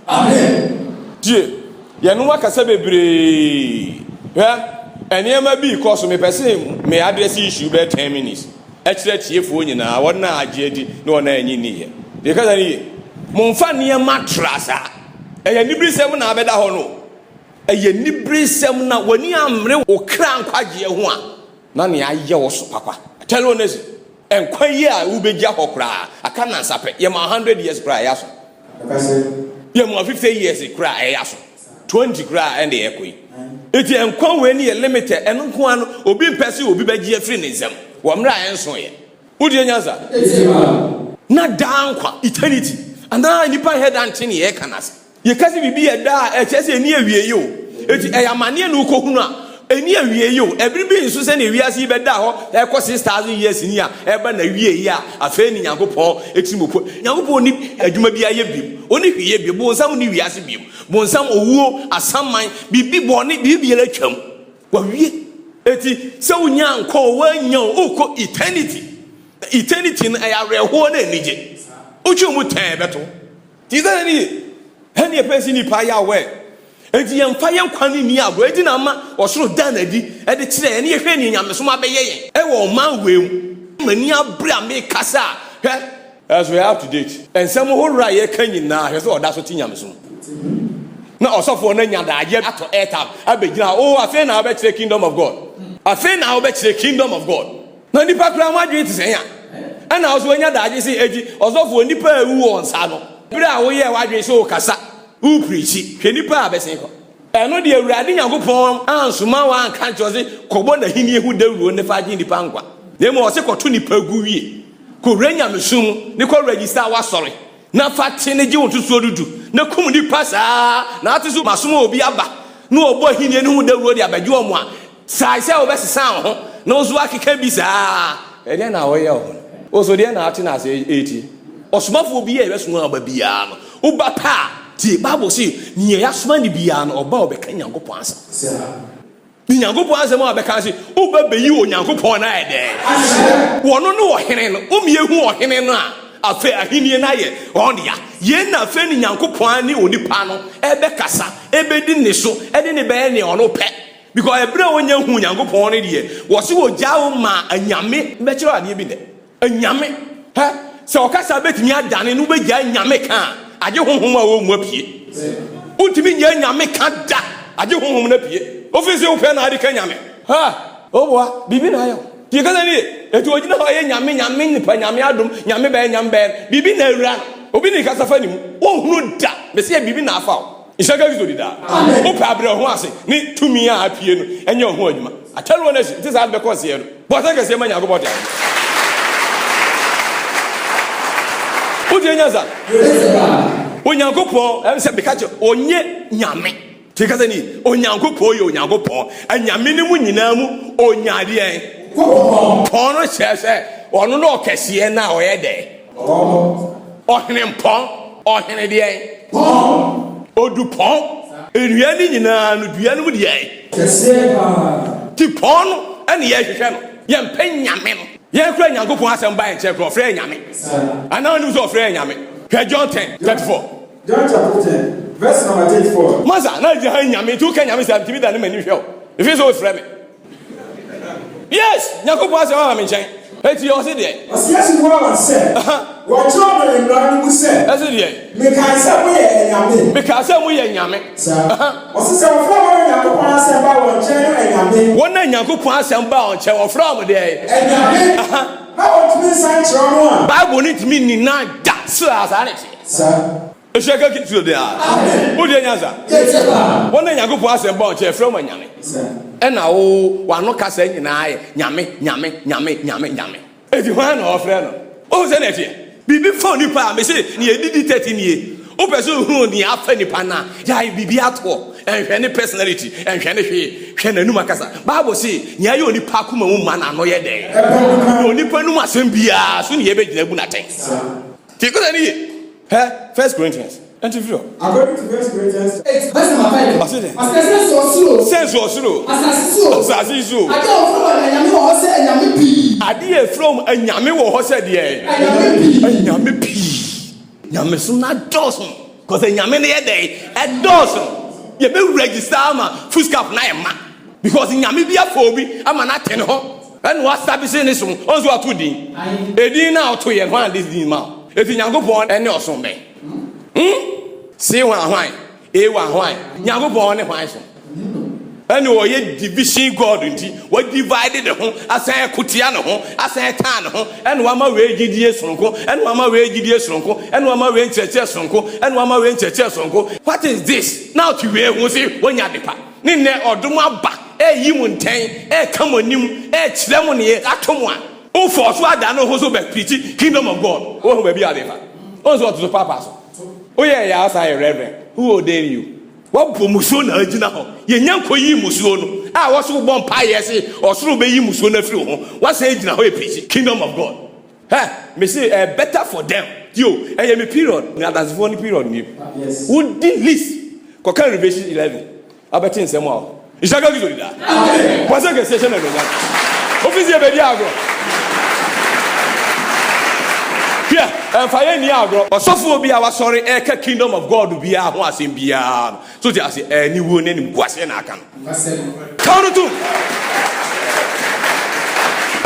Amen. Die yɛno akasa bebree ɛnneɛma bi kɔ so mepɛ me address issue bɛ 10 minutes ɛkyerɛ tiefoɔ nyinaa wɔn na agye adi na wɔn anyi ni yɛ deɛ kasa ni yɛ momfa nneɛma trasa ɛyɛ nibirisɛm na abɛda hɔ no ɛyɛ nibirisɛm na wɔni amere okra nkwagye ho a na ne ayɛ wɔ so papa tell honest ɛnkwa yi a wobɛgya hɔ koraa aka na nsapɛ yɛ ma 100 years koraa ɛyɛ so yɛ ma 50 years koraa ɛyɛ so 20 koraa ɛnde ɛkɔ yi eti ɛnkwa wɔ ni yɛ limited ɛno nko ano obi mpɛ sɛ obi bɛgye afiri ne nsɛm wɔ mmerɛ a ɛnso yɛ wodi nyansa na daa nkwa eternity ana nipa head ante ne yɛ kanase yɛ kasi bibi yɛ daa ɛkyɛ sɛ ni awie yi o eti ɛyɛ amane na ukɔhunu a eni awie yi o ebiri bi nso sɛ ne wiase yi bɛda hɔ ɛkɔ 6000 years ni a ɛba na wie yi a afei ni Nyankopɔn etimopo Nyankopɔn ni adwuma bi ayɛ bi oni hwiye bi bo nsam ni wiase bi bo nsam owuo asaman bibi bɔne bibi yɛ atwam wa wie eti sɛ wonya nkɔ wanya okɔ eternity na ɛyɛ awerɛhoɔ na anigye otwe mu tɛn bɛto ti sɛ ni ɛne pɛsi ni pa ya wɛ enti yɛmfa yɛnkwa ne ni agro edi na ma ɔsoro da na di ɛde kyerɛ ɛne yɛhwɛ ne nyamesom abɛyɛ yɛn ɛwɔ ɔman wɛm mani abre a mekasa hwɛ as we are up to date ensɛm horora yɛka nyinaa hwɛ sɛ ɔda so ti nyamesom na ɔsɔfoɔ no nya daagye ato airtime abɛgyina afei na wobɛkyerɛ kingdom of God afei na wobɛkyerɛ kingdom of God na nipa koraa mo adwene te sɛ ya ɛna ɔso anya daagye sɛ edi ɔsɔfoɔ nipa awu wɔ nsa no bere a woyɛ wadwene sɛ wokasa uprichi hwɛ nipa a bɛsen kɔ ɛno deɛ Awurade Nyankopɔn ansoma wa anka nkyɛ ɔse kɔbɔ n'ahenni hu dawuro ne fa agye nipa nkwa na mmom ɔse kɔto nipa gu wie kɔwura nyamesom ne kɔ register wasɔre na fa te ne gye wo ntosoɔ dudu na kum nipa saa na ate so masom a obi aba na ɔbɔ ahenni ne hu dawuro de abɛgye wɔ mo a saa sɛ wobɛsesa wo ho na wo so akeka bi saa ɛdeɛ na wɔyɛ wo ɔso deɛ na ate na ase ɛti ɔsomafoɔ bi yɛ ɛbɛsoma aba biara no woba pa ti Bible say ni ya soma ni bia no oba obeka Nyankopɔn asɛm ni Nyankopɔn asɛm a obeka say oba beyi o Nyankopɔn na ɛdɛ wɔno no ɔhene no omiehu ɔhene no a afa ahenie na yɛ ɔndia ye na afa ni Nyankopɔn ne onipa no ɛbɛkasa ɛbɛdi ne so ɛde ne bɛyɛ ne ɔno pɛ because ɛbrɛ wonya hu Nyankopɔn ne deɛ wɔse wɔgyawo ma anyame bɛkyerɛ adeɛ bi dɛ anyame sɛ ɔkasa betumi adane no bɛgya anyame ka agye honhom a wo mu apie untimi nya nyame ka da agye honhom na pie ofisi wo pɛ na ade ka nyame oboa bibi na ayo tie ka ni etu ogina ho ye nyame nipa nyame adom nyame bɛ nyame bɛ bibi na awura obi ni kasa fa ni mu wo hunu da be se bibi na afa wo isaka gizo di da o pɛ abre ho ase ni tumi a apie no enye ho adwuma atɛro na si tisa be kɔ se ye no bɔta ka se ma nya go bɔta Ujenyaza Onyankopɔn ɛmsɛ bekache onye nyame tikasa ni Onyankopɔn yɛ Onyankopɔn anyame ne mu nyinaa mu onyadeɛ pɔn no hyɛsɛ ɔno no ɔkɛseɛ na ɔyɛ dɛ ɔhene pɔn ɔhene deɛ odu pɔn enua ne nyinaa no dua no mu deɛ kɛseɛ ti pɔn no ɛne yɛ hwehwɛ no yɛmpɛ nyame no yɛnkura Nyankopɔn asɛm ba nkyɛ kɔ frɛ nyame ana wonu so frɛ nyame hwɛ John 10:34 John chapter 10 verse number 34 masa na je han nyame tu ka nyame sɛ timi da ne mani hwɛ if so frɛ me yes Nyankopɔn asɛm ba me nkyɛn eti ɔse deɛ ɔsiasi wo wa sɛ wɔkyerɛ no mmara no mu sɛ ɛse deɛ meka sɛ mo yɛ nyame ɔse sɛ wɔfrɛ wɔn Nyankopɔn asɛm ba wɔn nkyɛn no anyame wɔn na Nyankopɔn asɛm ba wɔn nkyɛn wɔfrɛ mo deɛ anyame na wɔtumi nsan kyerɛ no a Bible ne tumi nina da so asa ne te Esheka kitu de a. Wo de nyanza. Wo na Nyankopɔn asɛm ba wɔn nkyɛn frɛ mo nyame ɛna wo wano kasa nyinaa yɛ nyame edi hwan na ɔfrɛ no o sɛ na ɛteɛ bibi fa nipa a me se ne yɛdidi 30 nie o pɛ sɛ ohunu ne afa nipa na ya bibi atoɔ ɛnhwɛ ne personality ɛnhwɛ ne hwɛ n'anum akasa Bible say nya yɛ onipa akoma mu ma na no yɛ dɛ onipa num asɛm bia so ne yɛbɛgyina bu na ten ti ko sɛ ne 1 Corinthians interview according to 1 Corinthians 8 verse number 5 I said sense osuro asasi so ade from anyame wɔ hɔ sɛ deɛ anyame pii nyame so na dɔso Because the Yamene day at Dawson, you be register ma Fuskap na ma. Because in Yamibia phobia, I'm an ateno. And what's that business on what to do? A dinner or 2 years, one this dinner. If you go born and no some may. Say one wine, a one wine, Yago born a wine. And ye division God into what divided the home, as I Kutiano home, as I tan home, and one more way GDS Sonko, and one more way GDS Sonko, and one more way Churches Sonko, and one more way Churches Sonko. What is this? Now to wear was it when you're the pa. Nine or do my back, you won't tang, come on you, ceremony at one. Oh, for what I know who's back preaching, kingdom of God. Oh, maybe I never. Also to the papa. Oh, yeah, I reverend. Who ordained you? What Musona original? Ye Yanko yi Musono. I was so born piety or through be Musona through. What's age now? Kingdom of God. Ha, me say better for them. You, and a period. Now that's one period. Yes. Would the least? Coca Revelation 11. I bet in some more. Is that going to do that? What's a session of that? Officer Bediago. Yeah, and fire ni agro. Osofo bi a sorry eka kingdom of God bi a ho asem bia. So they say any won any kwase na aka. Count to.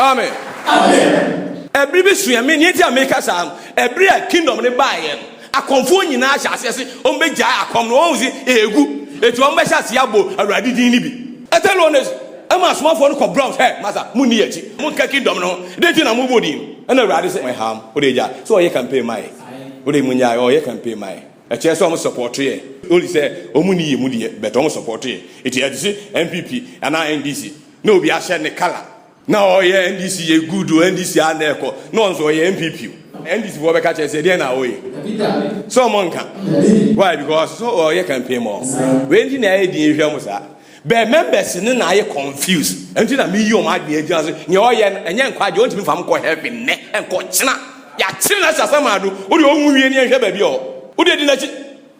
Amen. Amen. Every be sua me ni ti America sam. Every kingdom ne bae. Akonfo nyina ahya ase o meja akom no o si egu. Etu o meja ase abo awrade din ni bi. Etelones ama asomafo no ko brown hey masa mu ni echi. Mu ka kingdom no. De ti na mu bodin. And I rather say my harm, so you can pay my. Or you can pay my. A chance almost support here. Only say, Omuni, Moody, but almost support here. It is MPP and I NDC. No, we are sharing the color. Now, yeah, NDC, a good NDC and echo. No, so MPP. NDC will catch us again away. Someone can. Why? Because so you can pay more. When you need the but members in I confused. Until I meet you, my dear, just your and young quite don't me from helping neck and coachna. Ya children as a samadu, or your movie and your baby. Who did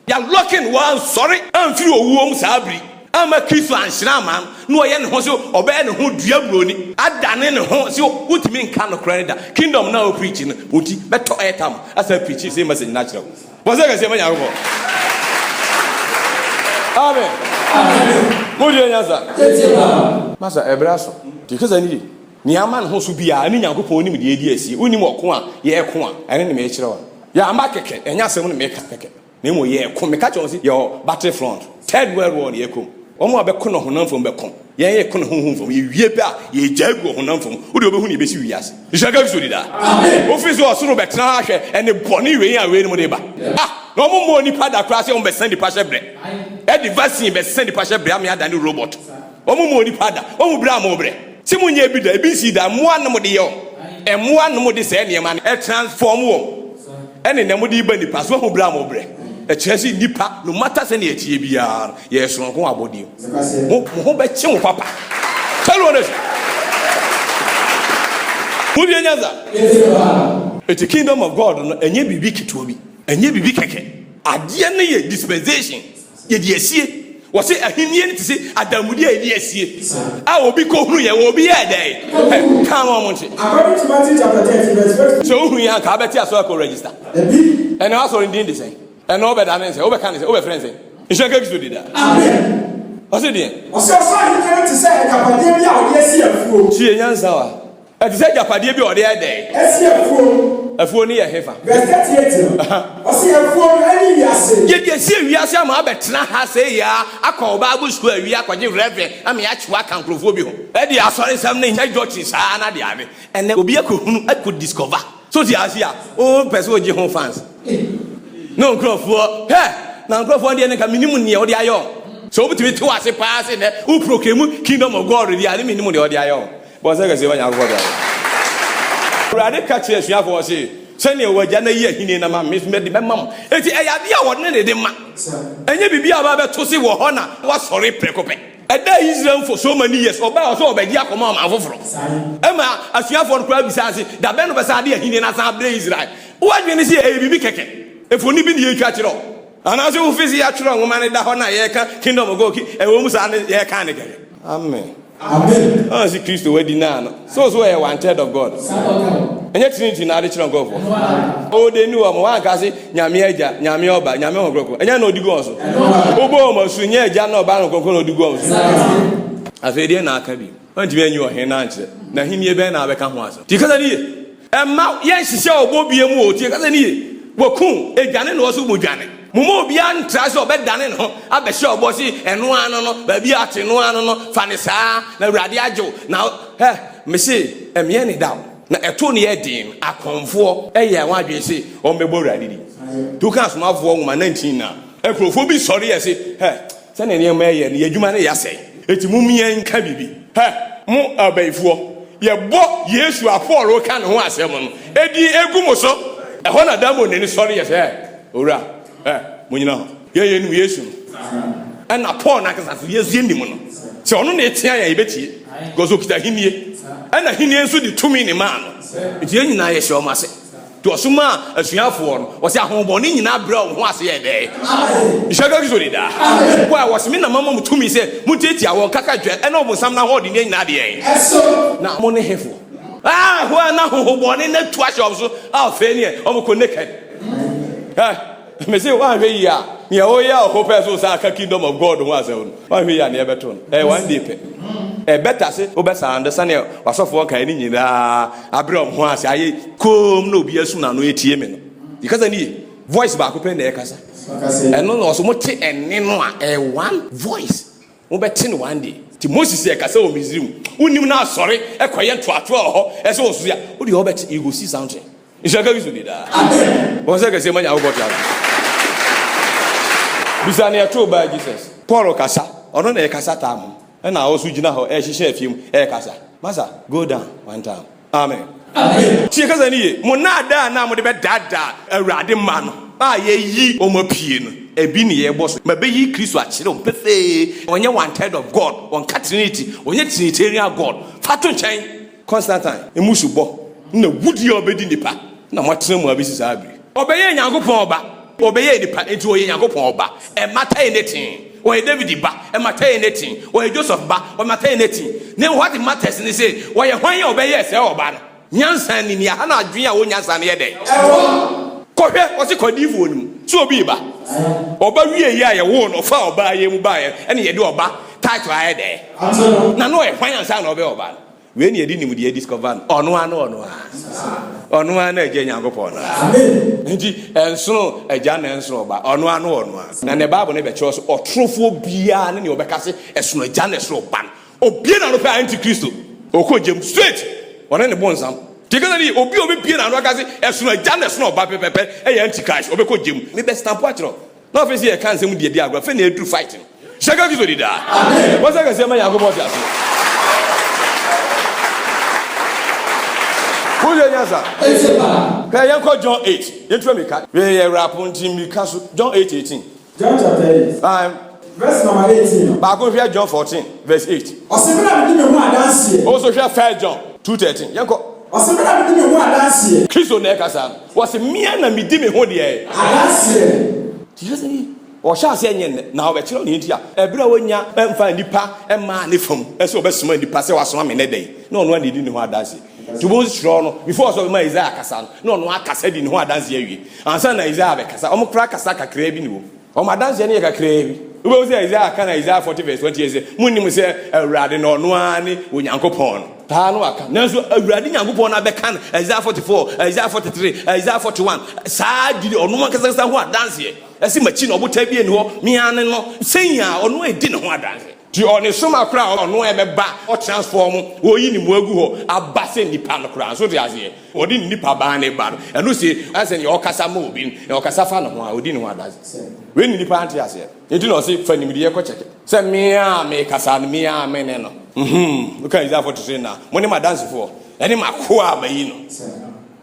ya locking one sorry, and few womb sabri. I'm a Christian Shinaman, no yen hoso, or ben who diabroni. I done in a horse, you would mean kind of credit. Kingdom now preaching, would he better atom as I preach, same as in natural. Was I say, Amen. Master Ebraso, because I need Niaman who should be a Nyanko pony with the ADC, Unimo, ye Kwa, and any major one. Ya Makeke, and Yasan make a packet. Nemo ye, come catch on your battlefront. Ted World War, ye come. Omo Becono Honam from Becon. Ye con home from you, ye ba, ye jago Honam from Udo be serious. You shall go to that. Office was sort of Betanashe and the Bonnie way away Modeba. Ah, no more money pada crash on Bessendi Pasha bread. At the vaccine, Bessendi Pasha Bramia than the robot. Omo money pada, Omo Bramobre. Simon ye be the BC that one more the young and one more the senior man, a transform womb. And in the Modi Benny Pass, one Bramobre. A Chelsea nipa, no matter any TBR, yes, on who about you. Who bet you, Papa? Tell us. Who do you know? It's the kingdom of God, and ye be wicked to me, and ye be wicked. A DNA dispensation, yet ye was it a Indian to say, Adamudia, yes, I will be called, you will be a day. Come on, According to Matthew chapter 10, verse 20. So we are Cabatia Circle Register. And also indeed the same. And over that answer, over can say, over friends. You shall go to do that. Amen. What's it then? I saw something to say, Capadia, yes, you she answer. At the second Capadia or the other day. Yes, you a phone near Heifer. Verse 38. I see a phone any yes. Yet, yes, you are some Abetna has a ya. I call Bible Square, we are quite reverend. I mean, actually, I can't prove you. Eddie, I saw something I got his Anna the army, and there will be a coon I could discover. So the Asia, oh, Pessoa Jihon fans. No crop for hey, now crop for the minimum near the ayo. So between two as a pass in there, who proclaim kingdom of God, the minimum the ayo. But I say when I go there. Rather catch us, you have to say, send your Jana here in a man, Miss Meddy, Mamma. It's a idea what needed them. And you be about to see what honor was sorry, Precope. A day Israel for so many years, or by so by Giacomo and from Emma, as you have for crab besides the band of a Sadia in Assembly Israel. What when you see a baby cake? If we need to catch it all. And as you visit a woman in the Hona Yeka, Kingdom of Goki, and almost an air can again. Amen. Amen. Oh, see Christo we deny. So we are 1/3 of God. And yet Trinity na the children go for. Oh, they knew one can say nyame eja, nyame oba, nyame ogroko. And you know the go so. Obo mo so nye eja na oba no konko no the go so. Afede na aka bi. Wanti me nyu ohe na nche. Na himie be na abeka ho aso. Ti kasa ni ye. Emma ye hihye obo bie mu o. Ti kasa ni ye. Wokun ejane no so modwane. Mumo bia ntra so obedane no abehye obo si eno ano no ba bi ate no ano no fa ne saa na urade agyew na me se emye ne dawo na eto ne yedin akonfo eye wadwe se o mebo urade di tu kan somafo nwoma 19 na ekrofo bi sori ye se se ne ne ma ye ne adwuma ne yasai eti mumie nka bibi mu abaifo ye bo Yesu apolo ka ne ho asem no edi egumo so eho na damo ne sori ye se ora munyina ye nu Yesu ana Paul na kasa Yesu ye ndimu no se ono na etia ya ibeti gozo kita hinie ana hinie nso di tumi ne ma no eti nyina ye hye o mase to osuma asuafo no wo se ahoboni nyina bra wo ho ase ye de ishaga gizori da kwa wo se me na mama mu tumi se mu tetia wo kaka dwe ena obo sam na ho de ne nyina de yen na mo ne hefo ho na hoboni na tu ahye so fe ne o mo ko naked me say one way ya me o ya o hope so say ka kingdom of God one say one way ya na e beto one day pe better say o be sa understand wasofo kan ni nyina abram ho ase aye kom na obi asu na no etie me no because ani voice ba ko pe na e kasa eno no so mo te enne no a one voice mo be te no one day ti Moses e kasa o Misrim unim na asore e koye ntoato ho e se osu ya o di ho be you go see something ishaka biso di da amen o se ka se manya wo bota bisani ato ba Jesus Paul kasa ono na e kasa tam na o su gina ho e hihye afiem e kasa masa go down one time amen amen ti kasa ni ye mo na da na mo de be dada awurade ma no ba ye yi o mo pie no ebi ni ye boso ma be yi Kristo a kire o pefe onye 1/3 of God on Trinity onye Trinitarian God fato chen Constantine emusu bo na wudi obedi nipa na mo tena mu abisi sabri obeye Nyankopon oba obeye nipa enti oye Nyankopon oba e mata anything oye David ba e mata anything oye Joseph ba o mata anything ne what matters ni say oye hwan obeye se oba no nyansan ni ha na adwen a wo nyansan ye den kohwe o se kodifu onum so obi ba oba wie ye aye wo no fa oba ye mu ba ye ene ye de oba title aye de na no e hwan nyansan na obe oba we ni edi nim de discover ono na eje Nyankopon na amen nti enso eja na enso oba ono na ne Bible ne be che so otrofo bia ne obekase esono eja na enso oba obie na no pe anti-Christo okojem straight one ne bonsam tigana ni obi bie na no akase esono eja na enso oba pepepe e anti-Christ obekojem me be stamp atro na ofisi e kan sem de agro fe na edu fighting shaka gizo di da amen wasa ka se ma Nyankopon ti ase who you answer? Hey, Uncle John 8. You tell me, cat. We are rapping John 8:18. John chapter 8. Verse number 18. Back over John 14, verse 8. Also, share 1 John 2:13. Yanko. Christo Nekasa was a mere and me dimmy hodie. Or shall say, now a child in India, a brawnya, and find the pa and man from as so best man the pass was one in a day. No one didn't know what does it. To most strong before so my Isaiah Cassan, no one said in what dance ye. And son Isaiah Cassa, almost crack a sack a craving. Oh, my dance any a crave. Who was Isaiah can Isaiah 40 verse 20 years? Munim say a radin or no one with Yankopon. Tanoaka, Nanso a radin Yankopon Abecan, Isaiah 44, Isaiah 43, Isaiah 41. Sad did or no one can understand what dance here. I see machine or whatever you know, me and no saying or no, I didn't want dance. To on a summer crowd or no ever back or transform or in Mugu a basin the pan crown. So there's here or didn't nip a ban a ban and you see as in your casa moving or casafano who didn't want that. When the party has here, you do not see funny media check it. Send me a make us and me a meneno. Look at that for to say now. Money my dance for any my qua by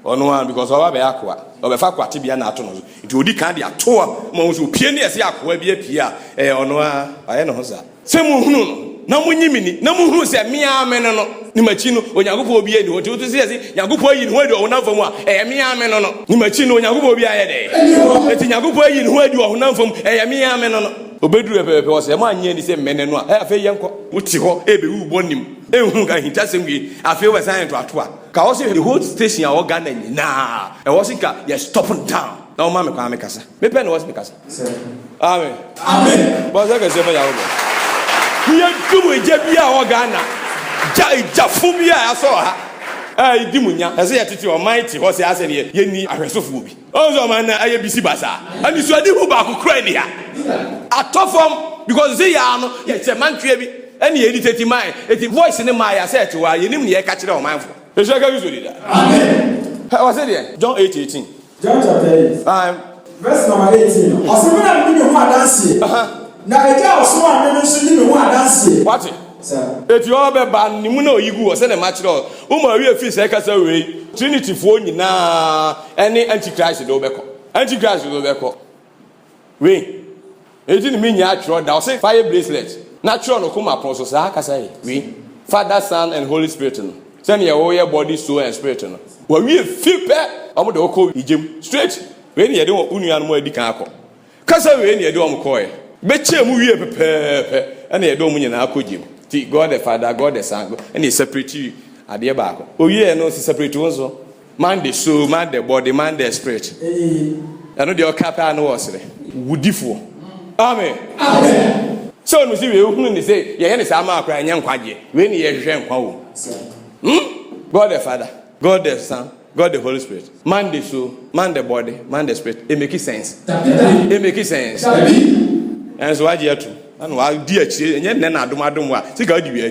on one because of aqua or a fakwa tibia natural. It would candy a tour most who pianist aqua be a pia on one I know that. Semu hunu na munyimini na muhunu se mia ameno no ni machino onyagopo obi eni ho ti se nyagopo ayi ni ho ade onamfam a mia ameno no ni machino onyagopo obi ayede eti nyagopo ayi ni ho ade onamfam mia ameno no Obeduru pepe was a man yen is a menenwa. I have a young Utiho, Ebu Bonim, Ehunga, Hintasimi. I feel a sign to Atwa. Kaosi, the whole station, our gun, nah. I was in car, yes, stop and down. No, Mamma Kamikasa. Me pen was because. Amen. Amen. Was like a 7 hours. We are doing Jabia or Ghana. Jafumia, I saw her. Dimunya, as I teach you mighty, was as any Yenny, I was so fubi. Also, man, I am busy bazaar. And you said, who back Ukraine? A tough form because they are no, it's a man, any edited mind, it's a voice in the Maya said to her, you didn't catch it on my phone. The Shaka usually that. Amen. How was it there? John 8:18. John chapter 8. Verse number 18. I said, when I'm doing one dancing. Now, I tell someone, I'm doing one dancing. What? Eti obe ba nimuno yigu o se na matchro o ma wi afi se kasa we Trinity fo nyina ene antichrist do beko we eti ni minya atro da o se fire bracelet natural no kuma pon so sa kasa we Father, Son and Holy Spirit no se na your body soul and spirit no wa wi afi pe o mo de o ko ijem straight we ni ye de onua no mo adi kan akọ kasa we ni ye de o mo ko e be che mu wi pepepe ene ye de o mo nyina akọ God the Father, God the Son, and he separate you at the back. Oh, yeah, no, he separate also. Man the soul, man the body, man the spirit. I know the Okapa and was Woodifo. Amen. Amen. So, you see, we say, yeah, it's a mark and young quadrant. When you hear God the Father, God the Son, God the Holy Spirit. Man the soul, man the body, man the spirit. It makes sense. It makes sense. And so I hear too. And while dear and yet then I do my doom. See, God, you be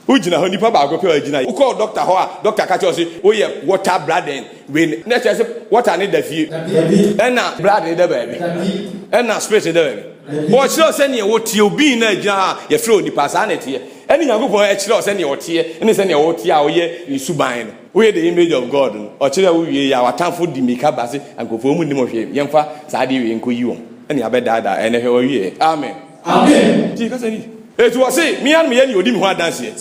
who did not papa go pay who call Dr. Hoa, Dr. Kachosi, oh, yeah, water blood and when next what I need the few and now blood in the baby and now spirit in the baby. What should send you what you be in a jar, you throw the personality. Any young boy actually send your tear and send your tear, oh, yeah, you subine. We are the image of God, or children, we are our time for the Mikabasi and go for Munimo, young fa, Sadi, and Kuyum. And you better die and hear you. Amen. Amen. It was say, me and you didn't want to dance here.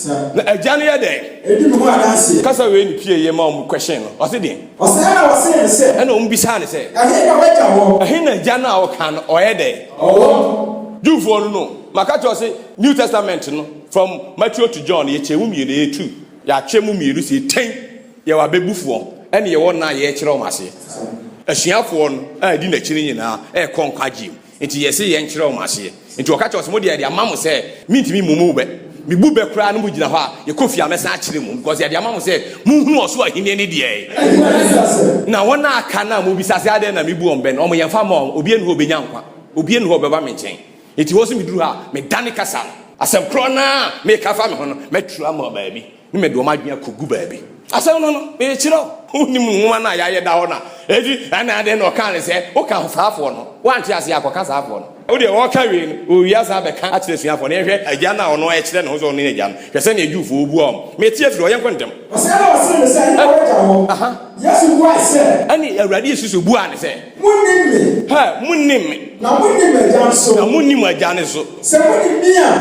A January day. It didn't want to dance here. Because I went to your mom question. Or sitting. Or say, I was saying, and on beside say, I hear a Jana or can or a day. Oh, do for no. Makato say, New Testament from Matthew to John, ye chemumi ye too. Ya chemumi you see 10. You are baby for, and you want now ye chiromasi. A shiafon, I didn't actually now, a conquajim. Into ye say, and chiromasi. Into a catch of somebody, your mamma said, meet me, Mumube. Me bube crown would you have your coffee, a message because your mamma said, Moo was what in any day. Now, one I cannot move besides and me boom ben, or my farm, Obian who be young, Obian who be maintain. It wasn't me drew her, me Danica son. I said, Crona, make a family, make drama, baby. You may do my dear cuckoo, baby. I said, no, me chill. Who knew one I down? Eddie, and I then no can say, what can have one? One chance, I can have one. Oh, they walk carrying, who yes, I can actually see for every a Jana or no accident who's on in a jam. You send you for warm. May tears for young quantum. Yes, you was said. Any radius to Buan say, Moon name me. Now, Moon name a jam so. Now, Moon name a janiso.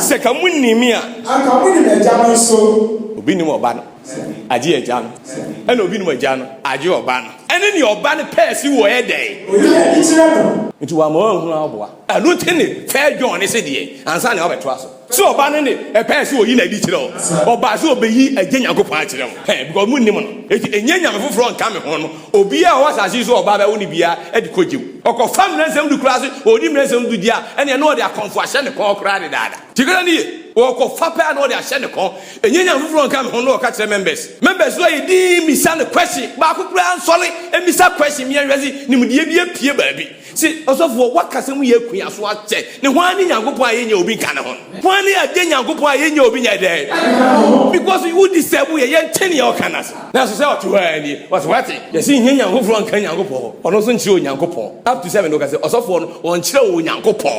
Second Moon name me. I'm coming a jam so. Obinimo ban. Aji a jam. And Obinimo jam. Aji or ban. And then your ban pass you a day. Into a more. I don't think fair John is a day, and son of a trust. So, abandoning a pass you in a detail, or Basu be a genial party. Because Munimon, a young front coming home, or be a was as you saw Baba Unibia, educate or confirm them to class, or dimness them to dia, and you know they are confusion and call credit data. Tigani, or Fapa and all their Shanacon, a young front coming home, or catch the members. Members, why you deem me send a question, Baku Brown, solid, and Mr. Question, me and Resi, Nimudia, Pierre baby. See, also for what can we have as what check? The one in your boy in your big canon. One year, then you go in your big day. Because you would disturb we a 10 year canas. Now, so to her, was what you see in your home from Kenya Gopo, or no son show Yankopo. Up to 7 look also for on show Yankopo.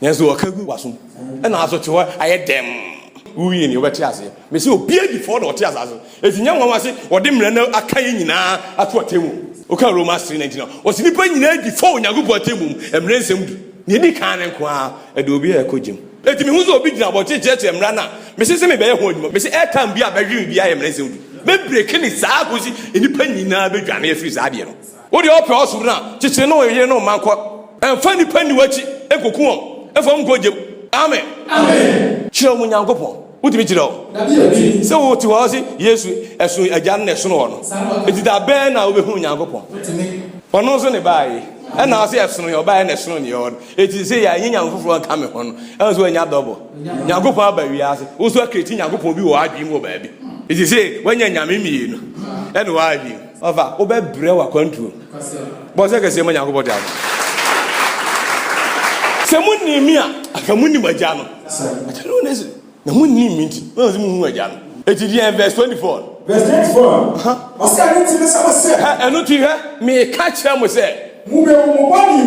Yes, so a Kagu was. And also to her, I had them. We in your chassis. Miss you appeared before the Tias. If young one was it, or dim Reno, a Kayina, at what table. Okay, Roma 319. Was sleeping before Yagupo table and raise him. Nidi can and qua, a dobia a cojim. Let me who's obedient about it, and Rana. Mrs. Semebe, Mrs. Airtime be a bedroom be I am raising. Maybe breaking his sagusi in the penny now be Ghanaian free Zadian. What do you also now? Just know you know, Manco. ɛmfa nipa ni wachi ekoku wɔn ɛfa mu kɔgye amen kyerɛ mu nyankopɔn wotumi kyerɛ wo sɛ wote hɔ sɛ yesu ɛso agya no na ɛsono hɔ no ɛti da bɛn na wobɛhu nyankopɔn ɔno nso ne baayɛ ɛna ɔsɛ ɛsono yɛ ɔbaayɛ na ɛsono ne yɛ hɔ no ɛti sɛ yɛ anyɛ nyanko foforɔ nka me hɔ no ɛno so anya dɔbɔ nyankopɔn aba wiase wo so akreti nyankopɔn bi wɔ adwene mu wɔ baabi ɛti sɛ woanya nyame mmienu ɛne wɔadwene ɔfa wobɛbrɛ wakwantuo bɔ sɛ kɛseɛ ma nyankopɔn de abo sɛ monimi a aka monim agya no akyɛne wo ne sɛ na monim mi nti wɔn sɛ mohu agya no ɛti deɛ verse 24 verse 24 ɔsɛ ne ti ne sɛ wɔsɛ ɛno ti hwɛ meka kyerɛ mo sɛ mubɛwu mo bɔne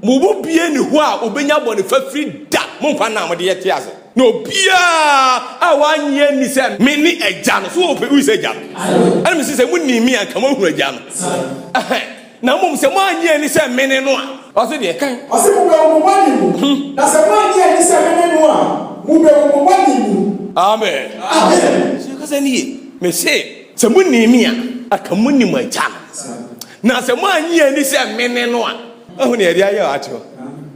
mu mo bo bie ne ho a obenya bɔne fafiri da momfa na mode yɛte ase na obiaa a wanyɛ ni sɛ me ne agya no so wɔpɛ wi sɛ agya no ɛne mesi sɛ monim mi a nka moahu agya no na mmom sɛ moanyɛ ni sɛ me ne no a ɔse deɛ kan ɔsɛ mubɛwu mo bɔne mu na sɛ moanyɛ ni sɛ me ne no a mubɛwu mo bɔne mu amen sɛ kasa ne ye me se sɛ monim mi a aka monim agya no na sɛ moanyɛ ni sɛ me ne no a ahu ne yɛde ayɛ ate hɔ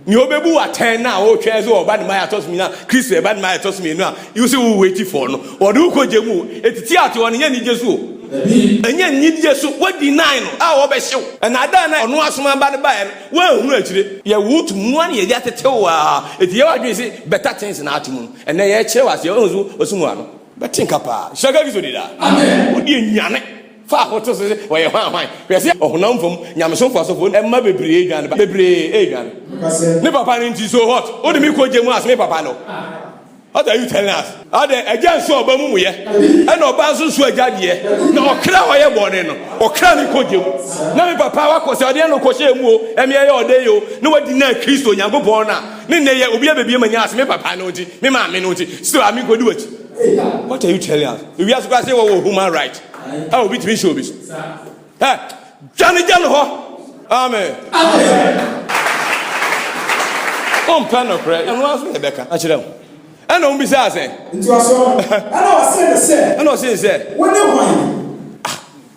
ni obebu atɛn na o twɛ so ɔba ne ma yɛtɔ so mi na kristo ɛba ne ma yɛtɔ so mi no a yi sɛ wo wait for no ɔde wo kɔ gye mu etiti ate hɔ no nyɛ ni gye so ɛnyɛ ni gye so what deny no a wɔbɛhyew ɛna ada na ɔno asoma ba ne ba yɛ no wɔn ehunu akyire yɛ wo tu mua ne yɛde atetew a eti yɛ wadwene sɛ better things na ate mu ɛnɛ yɛ kyerɛ wase ɔno so osumu ano bɛte nka paa hyɛka bi so di da amen wodi enyane fa hoto so wɔyɛ hwan hwɛsɛ ɔhonam fam nyamesomfo asofo ɛma bebree edwane ba bebree edwane ne papa ne nti so hot wode me kɔ gye mu as me papa no what are you telling us ade agya nso ɔba mu muyɛ ɛna ɔba nso so agya deɛ na ɔkra ɔyɛ bɔne no ɔkra ne kɔ gye mu na me papa wakɔ sɛ ɔde no kɔhyɛ mu o ɛme ɛyɛ ɔde yo na wadi na kristo nyankopɔn na ne nne yɛ obi abɛbie manya as me papa no nti me maame no nti still ami kɔdi wakyi what are you telling us we are supposed to say what human right how we be show this eh jani ho amen on panel pray and was Rebecca achirem and on be say into aso and I say and I say when you wine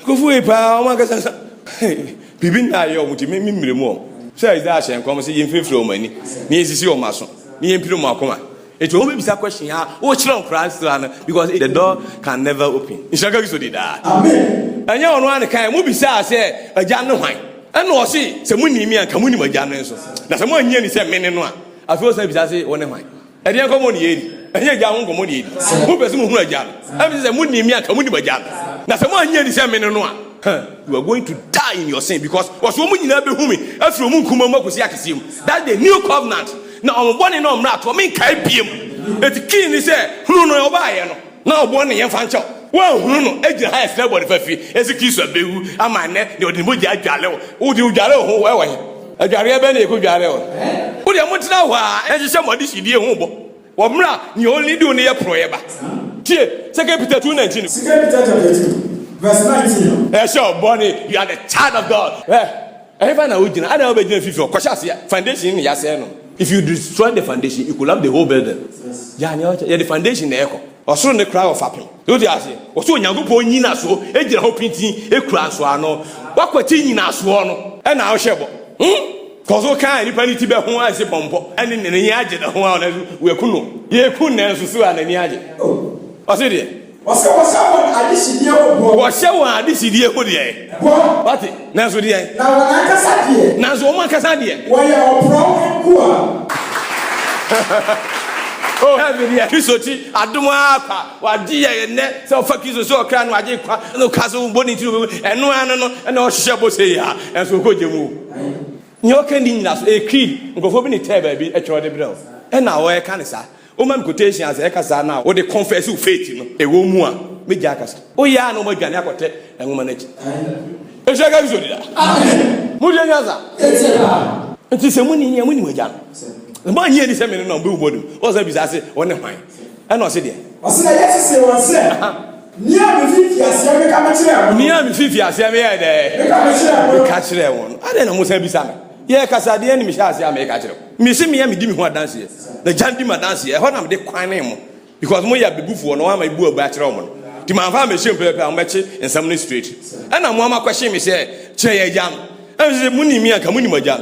go fu e pa o ma ka sa bibi na yo muti me miremu o say is that come say yin fefre o mani ni esisi o maso ni yin pire mo akoma it will be a question here. Oh, children Christ, because the door can never open. In Chicago, so did that. Amen. And you on one kind, movie say a Jan wine. And no, see, some money me and Kamuni, my Jan. That's a one year, he said, men and one. I feel say, I say, one wine. And you come on the 80. And you young commodity. Who person who are Jan? I mean, the money me and Kamuni, my Jan. That's a one year, he said, men and one. You are going to die in your sin because what's woman you never whom me after Mukuma Mokusiakisim. That's the new covenant. Now I'm born in not for me kai biem et king is say who no obaye no now born in fancho well who no e the highest level of fafi execute abehu amane the odimoji adwale wo di udwale ho we adwale be na e ko dwale wo wo de mo tena ho a e hye modi sidie ho bo wo mra ni only do ne ye proyeba tie 2 Peter 2:19 2 Peter chapter 2 verse 19 eh sure bonny you are the child of God everyone na ojina ada obejina fifi o kwasha ase foundation ni ya se no. If you destroy the foundation, you could have the whole building. Yeah, the foundation the echo. Also, the cry of fapping. Do you say? Also, Yango Nina so, Edge hoping a crash one. What quite in us one? And now, Shebo. Cause all kind of penny to be who I say pompo, and in the Yaja, the one we couldn't. Ye couldn't answer so and the Yaja. What's it? What's up? This is the what? Nazo dia. Na wana kasadie. Nazo oma kasadie. Waya opro kwa. Oh, heaven dia. Krisoti adom akwa. Wadi ye ne se ofa Kristo so okra no age kwa. No kaso boni ti eno ano no na o hye bose ya. Enso ko jemu. Nyo kan di nyina so e creed. Nkofo bi ni tell ba bi e twa de brel. E na wo e kan sa. O mam quotation as e kasa na o de confess you faith no. E wo mu a meja akasa. O ya na o madwane akote enwoma na chi. Eshaka bi so dida. Amen. Mu de nyaza. Etela. Nti se mu ni magya. Ma nye ni se me no be ubodum. O sa bi sa se o ne hwan. E na o se de. O se na Yesu se won se. Ni a mi fifi ase me ka me kire. Ni a mi fifi ase me ye de. Me ka kire won. Ade na mo sa bi sa me. Ye kasa de ni mi sha ase a me ka kire. Mi se me ya mi di mi ho dance ye. Na jandi ma dance ye. Ho na me de kwan ne mo. Because mo ya bebufu no wa ma ibu oba kire mo. Ti man fa me shim pepe am beche ensam ni straight. E na mo ama kwahye me se kire ye jam. E se muni mi aka muni magya.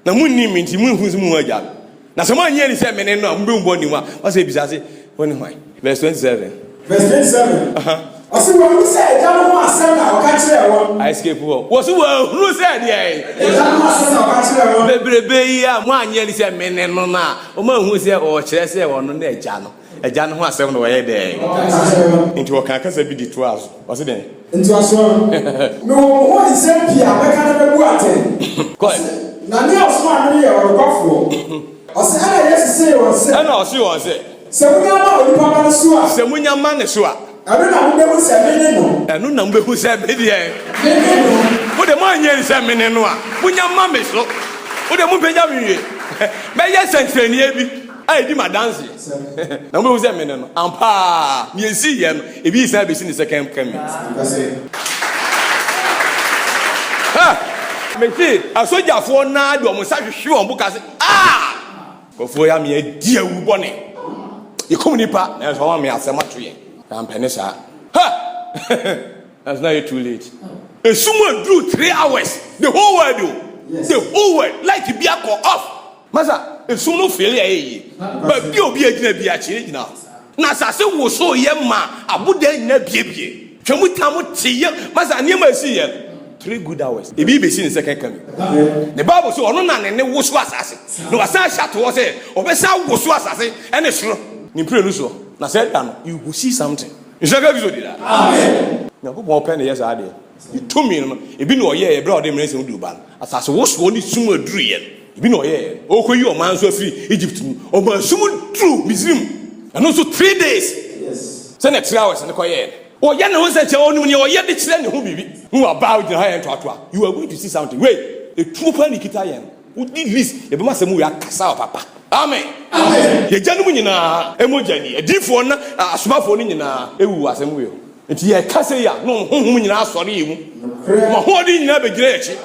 na munni minti munhu mu agya na se man ye ni se mene no mbe mbo ni wa say bisa say woni hwan verse 27 Ose wo hu say eja no asem na o ka kire wo I escape wo wo so wo hu say dey eja no asem na o ka kire wo bebrebe yi a mo anye ni say mene no na o ma hu say o kire say wo no na eja no ho asem no wo ye dey into o kan kasa bi di to aso o se den into aso no wo ni say pia be ka na be bu aten ko na ni aso ma ni ye o gofo o se ana yes say wo se ana o se wo se se munya ma o ni pa ma so a se munya ma ne so a anu na mbe hu se mene no anu na mbe hu se be die wo de ma anye se mene no a munya ma me so wo de mu beja wiye be ye sentreni ebi ai di madanse na mbe hu se mene no ampa mi esi ye no ebi isa be si ni second coming ha meti asojafo na de o mo sa hwehwe o buka se kofo ya me adi awu bone Nipa, that's why I'm here. I'm Penessa. Ha! That's not too late. And someone drew 3 hours. The whole world do. Yes. The whole world. Like to be a call off. Masa, it's soon no failure. But you be a dinner now. Nasa was so young ma, I would then not be. Can we come with tea? Masa, never see you. 3 good hours. The baby seen the second coming. The Bible so no none and no was assassin. No assassin was it. Or Bessa was assassin and it's true. Ni pray no so na said that you will see something you shall go do that amen na go open the yes ade you to me no e bi no ye bra ode mrese do ba asase wo so ni sum aduru ye e bi no ye o ko yi o man so free Egypt o ma sum true Misrim and also 3 days yes say next 3 hours ne ko ye o ye na won say che onu ni o ye de kire ne ho bibi who about the high and to you are going to see something wait a true pan kita ye wo di list e be ma se mu ya kasa papa amen amen ye janu mu nyina emojani edifo na asomafo ni nyina ewu asem we enti ye kase ya no honhom nyina asore yi mu ma ho di nyina begire echi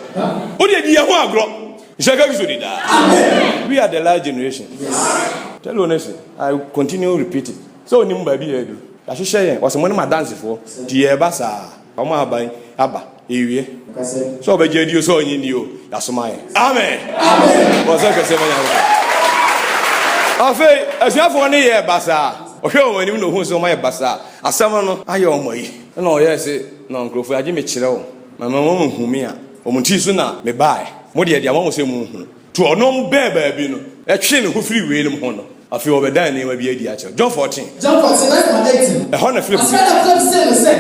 o de di ye ho agro shaka biso di da amen we are the large generation yes tell honestly I continue repeat it so ni mba bi edu ya hwehwe ye o se mo ni ma dance fo di ye ba sa o ma aban aba ewie so obeje di o so onyi ni o ya soma ye amen amen o se kase ma ya Afei, asiafo ne ye basa. Ohwe o wani no hu so ma ye basa. Asam no aye o moyi. Na o ye se na nkrofo age me kire wo. Mama mo hu mi a. O munti so na me bae. Mo de dia mo se mu hu. To onom be ba bi no. Ehwe ne hu firi we nim ho no. Afei obedan ne ma bi adi a John 14. John 14 that's my dating. E ho na Philip.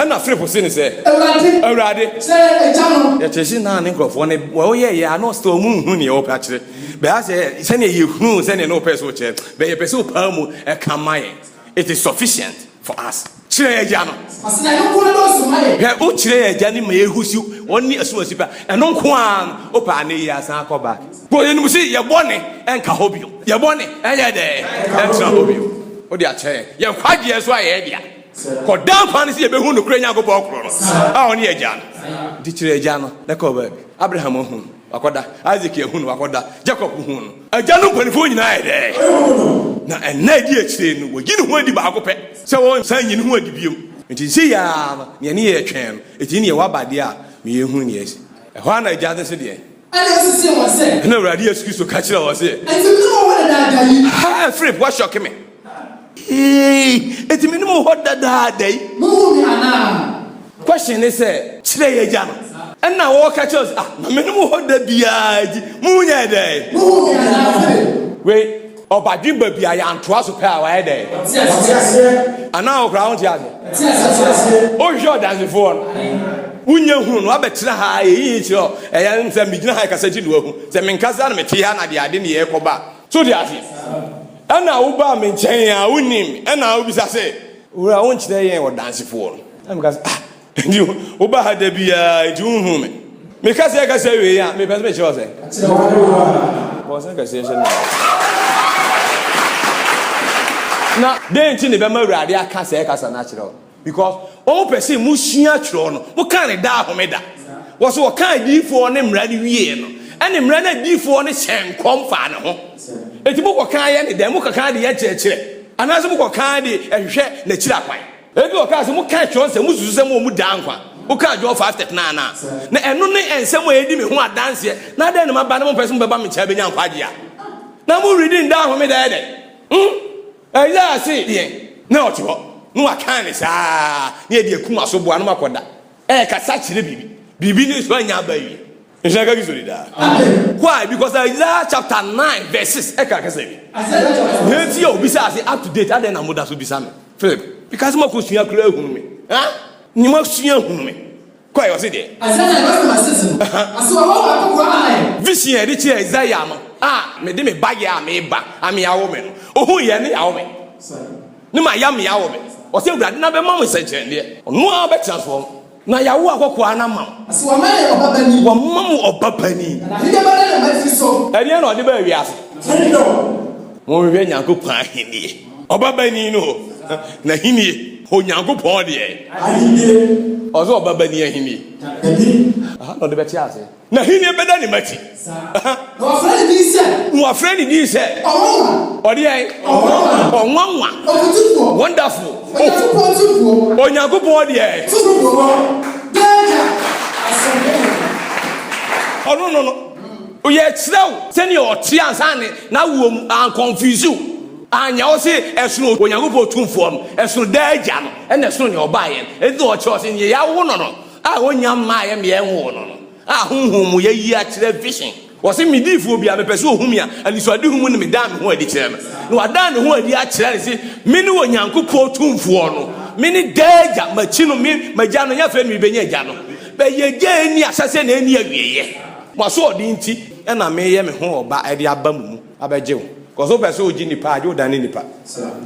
Ana Philip se ne se. Awurade. Se e jamo. Ya chesi na ne nkrofo ne wo ye ya no sto mu hu ne o pa kire. But I say, send you who send no person chair, but a person palm a kamaye. It is sufficient for us. Chile Jano. I don't want to know. Uchre Janny may who's you only a super and no quan opani as an coback. But you see your bonnet and Kahobio. Your bonnet and your day and Kahobio. Oh, dear chair. You're 5 years why, Edia. For down fancy, a behun Ukrainian go back. Oh, near Jan. Ditcher Jano, the cover. Abraham. Wakoda Isaac ehunu wakoda Jacob ehunu ajanu panifo nyina ede na enadi akire no wogini ho adi ba akopɛ sɛ won san nyini ho adi biom nti si ya ne ne ye twɛn eti ne ye wabade a me ehunu ne yesi ɛhɔ na agya de se de ana osisi won se na awurade Yesu Kristo ka kyerɛ wɔ se eti me no ho dada yi ha Philip what shock me eti me no ho dada dai mo mi ana question is say kyerɛ ye agya no and now walk at us. Minimum hold the biaji. Munya day. Wait, or by Jimba be I am twice of power a day. And now ground yard. Oh, sure, that's the phone. Unya who, I bet high each or a young Samijina Cassette, Samin Kazan, Metiana, the Adini Ecoba. So the Asi. And now Uba maintain our name, and now we say, we are on today or dancing for. I'm because. You oba had to be a June. Because I can say, yeah, maybe I say, now, then, Tinny Bama Radia can't say as a natural. Because all person Mushia Tron, what kind of da homeda? Was what kind of for them ready year? And him ready before the same confano. It's what kind of them, what kind of church, another book of candy and share the chilapine. Edu oka se mu ka chon se mu susu se mu dan kwa Uka John 5:39 na eno ne ensem edi me ho adanse na den ma ba na mo person be ba me cha be nya nkwagia na mo reading down ho me there ya see de na o tiwo no aka ne saa na e de kuma so boa no makoda kasa chire bibi ni so anya ba yi nshaka gizuri da why because Isaiah chapter 9 verses kasa bi he ti obi say up to date aden na moda so bisa me Philip because mo ko sua kura ehunu me ni mo sua ehunu me kwa yo se de vision e de che Isaiah no me de me bage me ba ame yawo me no ohun ye ne yawo me ni ma ya me yawo me o se urade na be ma mo se chende no a be transform na yawo akokwa na ma so amaye obabani wo mamu obabani na hide ba na ma fi so eni na ode ba wi ase mo we Nyankopon ahenie obabani no na hinie Onyankopon de ahenie ozo obabani ahenie no de beti ase na hinie beda ni mati no friend bi se no friend ni se ode ai onwanwa wonderful Onyankopon de ai no oye chiraw seni o ti ansane na wo an confuse anya o se esunu Onyankopon tumfo no esunu daagya no ene esunu ne obaye edi o che o se ne ya wo no onyam ma ye me enwo no honhom ye yi a chira vision o se midifo bia me pese ohumi a anisode humu ne me dan me ho adi chira me no wadan ne ho adi a chira ne se me ne Onyankopon tumfo no me ne daagya machi no me magya no nya fe me benya agya no be ye gya ni asase na ani awieye mo so odi nti na me ye me ho oba e de aba mu abeje wo koso pese oji nipa ajo dan ni nipa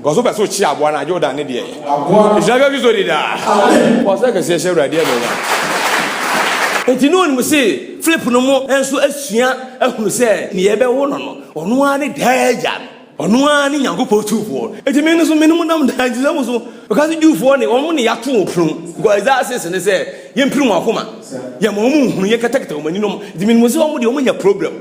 koso pese ochi aboa na ajo dan ni de aboa isaga gizo di da koso ke se shewra de be wa enti no ni mo se flip no mo enso asua ahunu se ne ye be wo no ono ani daagya ono ani Nyankopon tufo enti me no so me no nam daagya mo so because jufo ne omo ne yato opru go exercise ne se ye mpiru akoma ye mo mu hunu ye katakata o mani no enti me no so omo de omo nya problem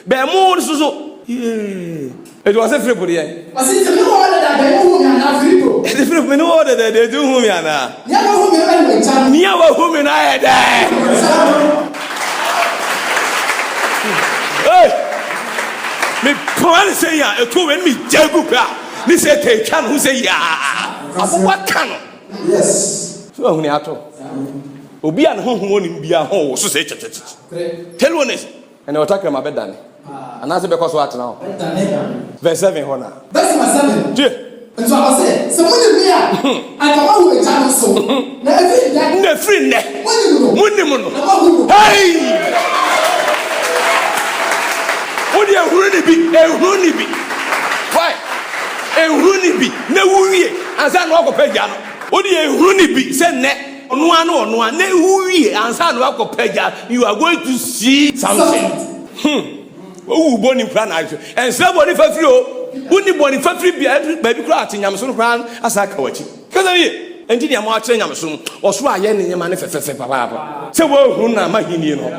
be mo so it was a free for you. Was it the order that they who me na fripo? The free for no order that they do who me na. Never who me na chan. Never who me na there. Hey. Me plan say ya e to when me jagu ka. Me say take can who say ya. What can? Yes. So who ni ato. Obi an ho ho ni bia ho so say cheche. Tell one is and we talk about bedane. And that's because what now? Verse 7 hona. Verse 7. Je. And so I say, so when you hear, I come out with a channel so. Na every day. Na free ne. Money mono. Hey. What do you huru ni bi? Why? Huru ni bi. Na wuwie. Ansa no akopagya no. What do you huru ni bi? Say ne. Ono ano na wuwie. Ansa no akopagya. You are going to see something. Oh, boni plan ajo. And somebody for free o. Uni boni for free baby kra atinyamso no kran asaka wachi. Kaza ye, enti dia mo akire nyamso no. Oso aye ne nyama ne fefefe papa. Se wo hu na mahini no.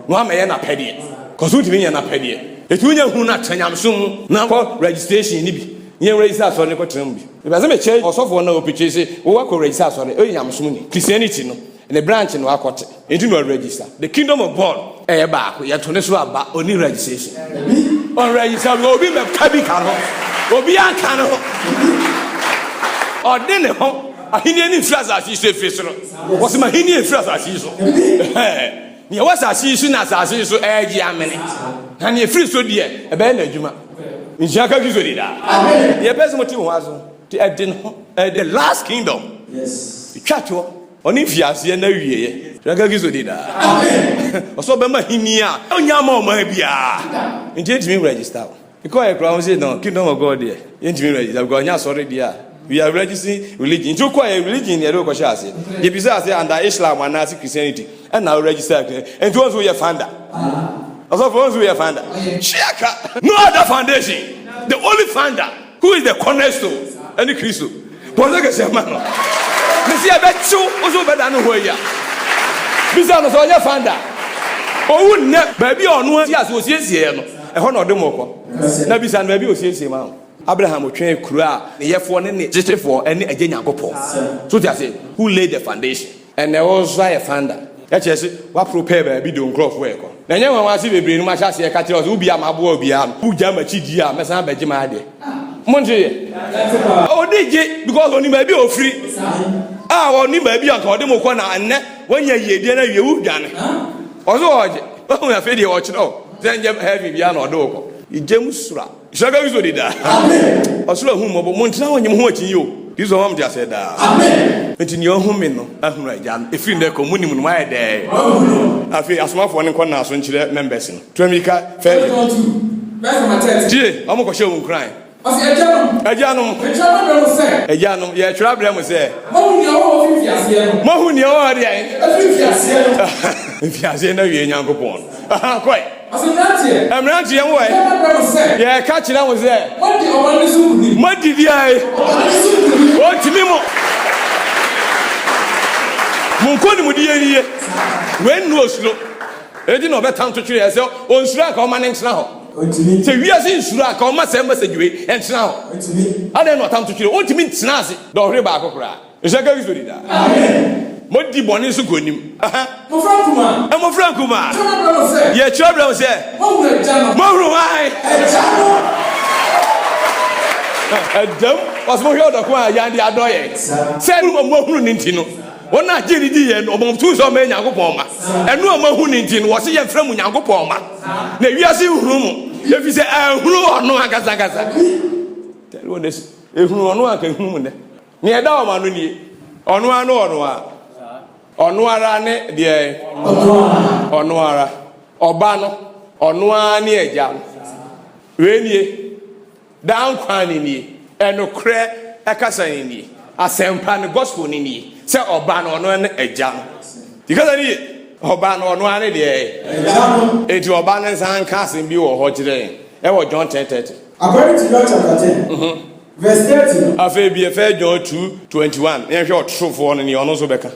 No amaye na pede. Koso timi nya na pede. Etu nya hu na tanyamso na ko registration ni bi. Nye register so ne ko tram bi. E ba se me che osofo na opiche se wo ko register so ne o nyamso ni. Christianity no. In the branch no akote. Enti no register. The kingdom of God ba ya to ne so aba oni registration on register obi me kabi ka no obi anka no ode ne ho ahini ni frasa asi so efisoro wose ma hini frasa asi so ni wasa asi so na asi so eji amene na ni free so de e be na adwuma njaka gizo de da amen ye person moti ho aso ti ede no the last kingdom yes twato oni fiase na wieye njaka gizo de da amen oso be ma hini a onya ma o ma bia ntimi register because e crown say no kingdom of God there ntimi register because onya sorry dia we are registering religion into kwa religion here go sha ase ye bi say under Islam and as Christianity and now register and once we are founder also for once we are founder shaka no other foundation the only founder who is the cornerstone any Christo but like say man me see abechu ozo beda no ho ya bisa no so onya founder o wunne ba bi onu ti asosiesie no e ho na odemoko na bisa no ba bi osiesie ma Abraham otwen kuru a ne yefo ne jetefo ene agye Nyankopon so ti ase who laid the foundation and there was a founder. That's just what prepare be doing crop work. Then you want to see the brain, much as a catcher who be a mabo be who jam a chidia, Massa Bejimade. Monte, oh, did you? Because only may be free. Ah, only may be a Cordemocona, and when you're dinner, you done. Although, we are fed watch no, then you have Viviano Dogo. You James Sura. Shaka is what it does. Amen. Or slow whom about Montana when you're watching you. You saw him just said that. Amen. But in your home, I'm right, Jan. If you in the community, my day. I feel as much one in corner as when she members in Tremica, fair. Dear, I'm going to show him crying. A Janum, yeah, trouble was there. Mohun, you're if you are saying, you're young upon. Quite. I'm not here. Yeah, catch it. I was there. What did you? What to me? Munkoni mudiye when no slow. E di no betam to twere ese on sura ka o ma ne ntena ho. Se wi ase sura ka o ma se message we entena ho. Ade no tam to twere o timi ntena ase do hwe ba akokora. E se ga wisori da. Amen. Modi boni so konim. Mo frankuma. E mo frankuma. Ye chobra se. Mo huru jano. Mo huru wai. Adam was mo hwe do ko a ya ndi adoye. Se mo huru ni ntino. One not Jenny and among 2 so many Yankopoma. And no more who need in was a friend with Yankopoma. Now you are seeing room. If you say, or no, I got tell you this. If no one can human. Near Damanuni, on one or Noarane, dear, or Noara, or Bano, or Noa near Jam. Rainy, down crying ye, and no crack a casa in ye, a sampan gospel in ye. Say Obano or no a jam. Because I need Obano or no one day. It's your balance and casting view or what today. Ever John 10:30. According to John chapter 10, verse 30. I feel be a fair John 2:21. And you're true for one in your nose Becca.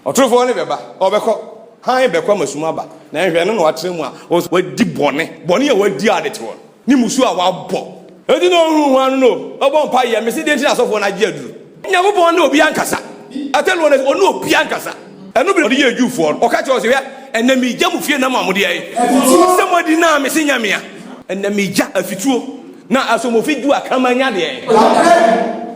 Or true for any Beba or Becca. High Becca Musumaba. Now if you know what was what deep bonnet, Bonnie or what dear it one. Nimusua wa bo. I didn't know who one know. About Pie and Missy didn't ask of one idea. Never born no Biancasa. I tell one is no Biancasa. And nobody hear you for or catch us here, and then me jam fear no mamma. Somebody now missing Yamia, and then me jack a feature. Now, as some of it do a camania there.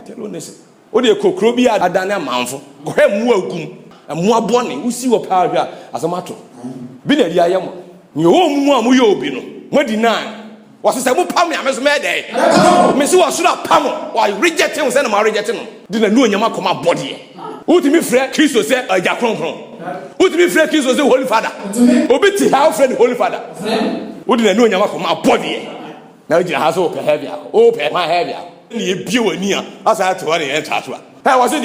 Tell one is what you cook Robia Adana Manfo, go ahead, Muakum, and Mua Bonnie, who see what power as a matter. Been a Yayamo, your own Muamuyo Bino, what deny. Was a Pammy, I must mad day. Miss was not Pamo, while rejecting and my rejecting. Didn't know Yama come up body. Who to me, Fred Christo said, a Jacron. Who to me, Fred Christo the Holy Father. Obiti, how Fred Holy Father. Who didn't know Yama come up body. Now you have open heavier, open my heavier. You pure near, as I had to worry and touch one. How was it,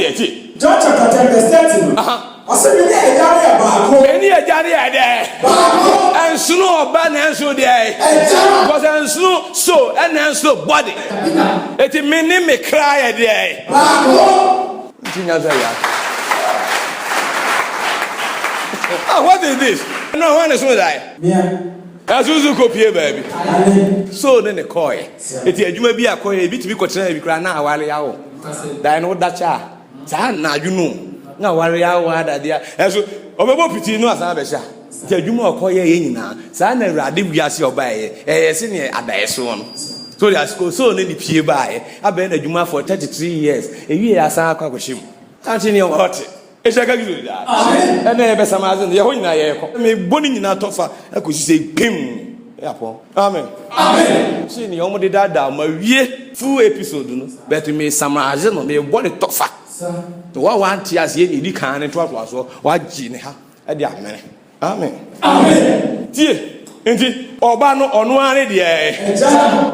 John chapter 10, verse 30. I said, many a Johnny there. And snow, ban and so there. Was and snow, so and then so body. It mean me cry a day. What is this? No one is with I. As you copy, baby. So then the coy. It you may be a coy, a bit to be considered now while you are. I know that child. Now you know. Now, worry, I want that. And so, over pity, no, as I besha. Tell you more coy in now. Sana Radibias your bay, a senior at the son. So that's so many peer by. I've been a Juma for 33 years. A year as I call him. Continue what? It's a good that. And then Bessa Mazin, the whole night. Me boning in our toffer, I could say, Pim. Amen. Amen. See, you almost did that down. My year full episode, but me some Azin on the body toffer. What one tears ye, you can't and 12 was what Gene ha at the Amen. Amen. Amen. Dear, indeed, Obano on one day,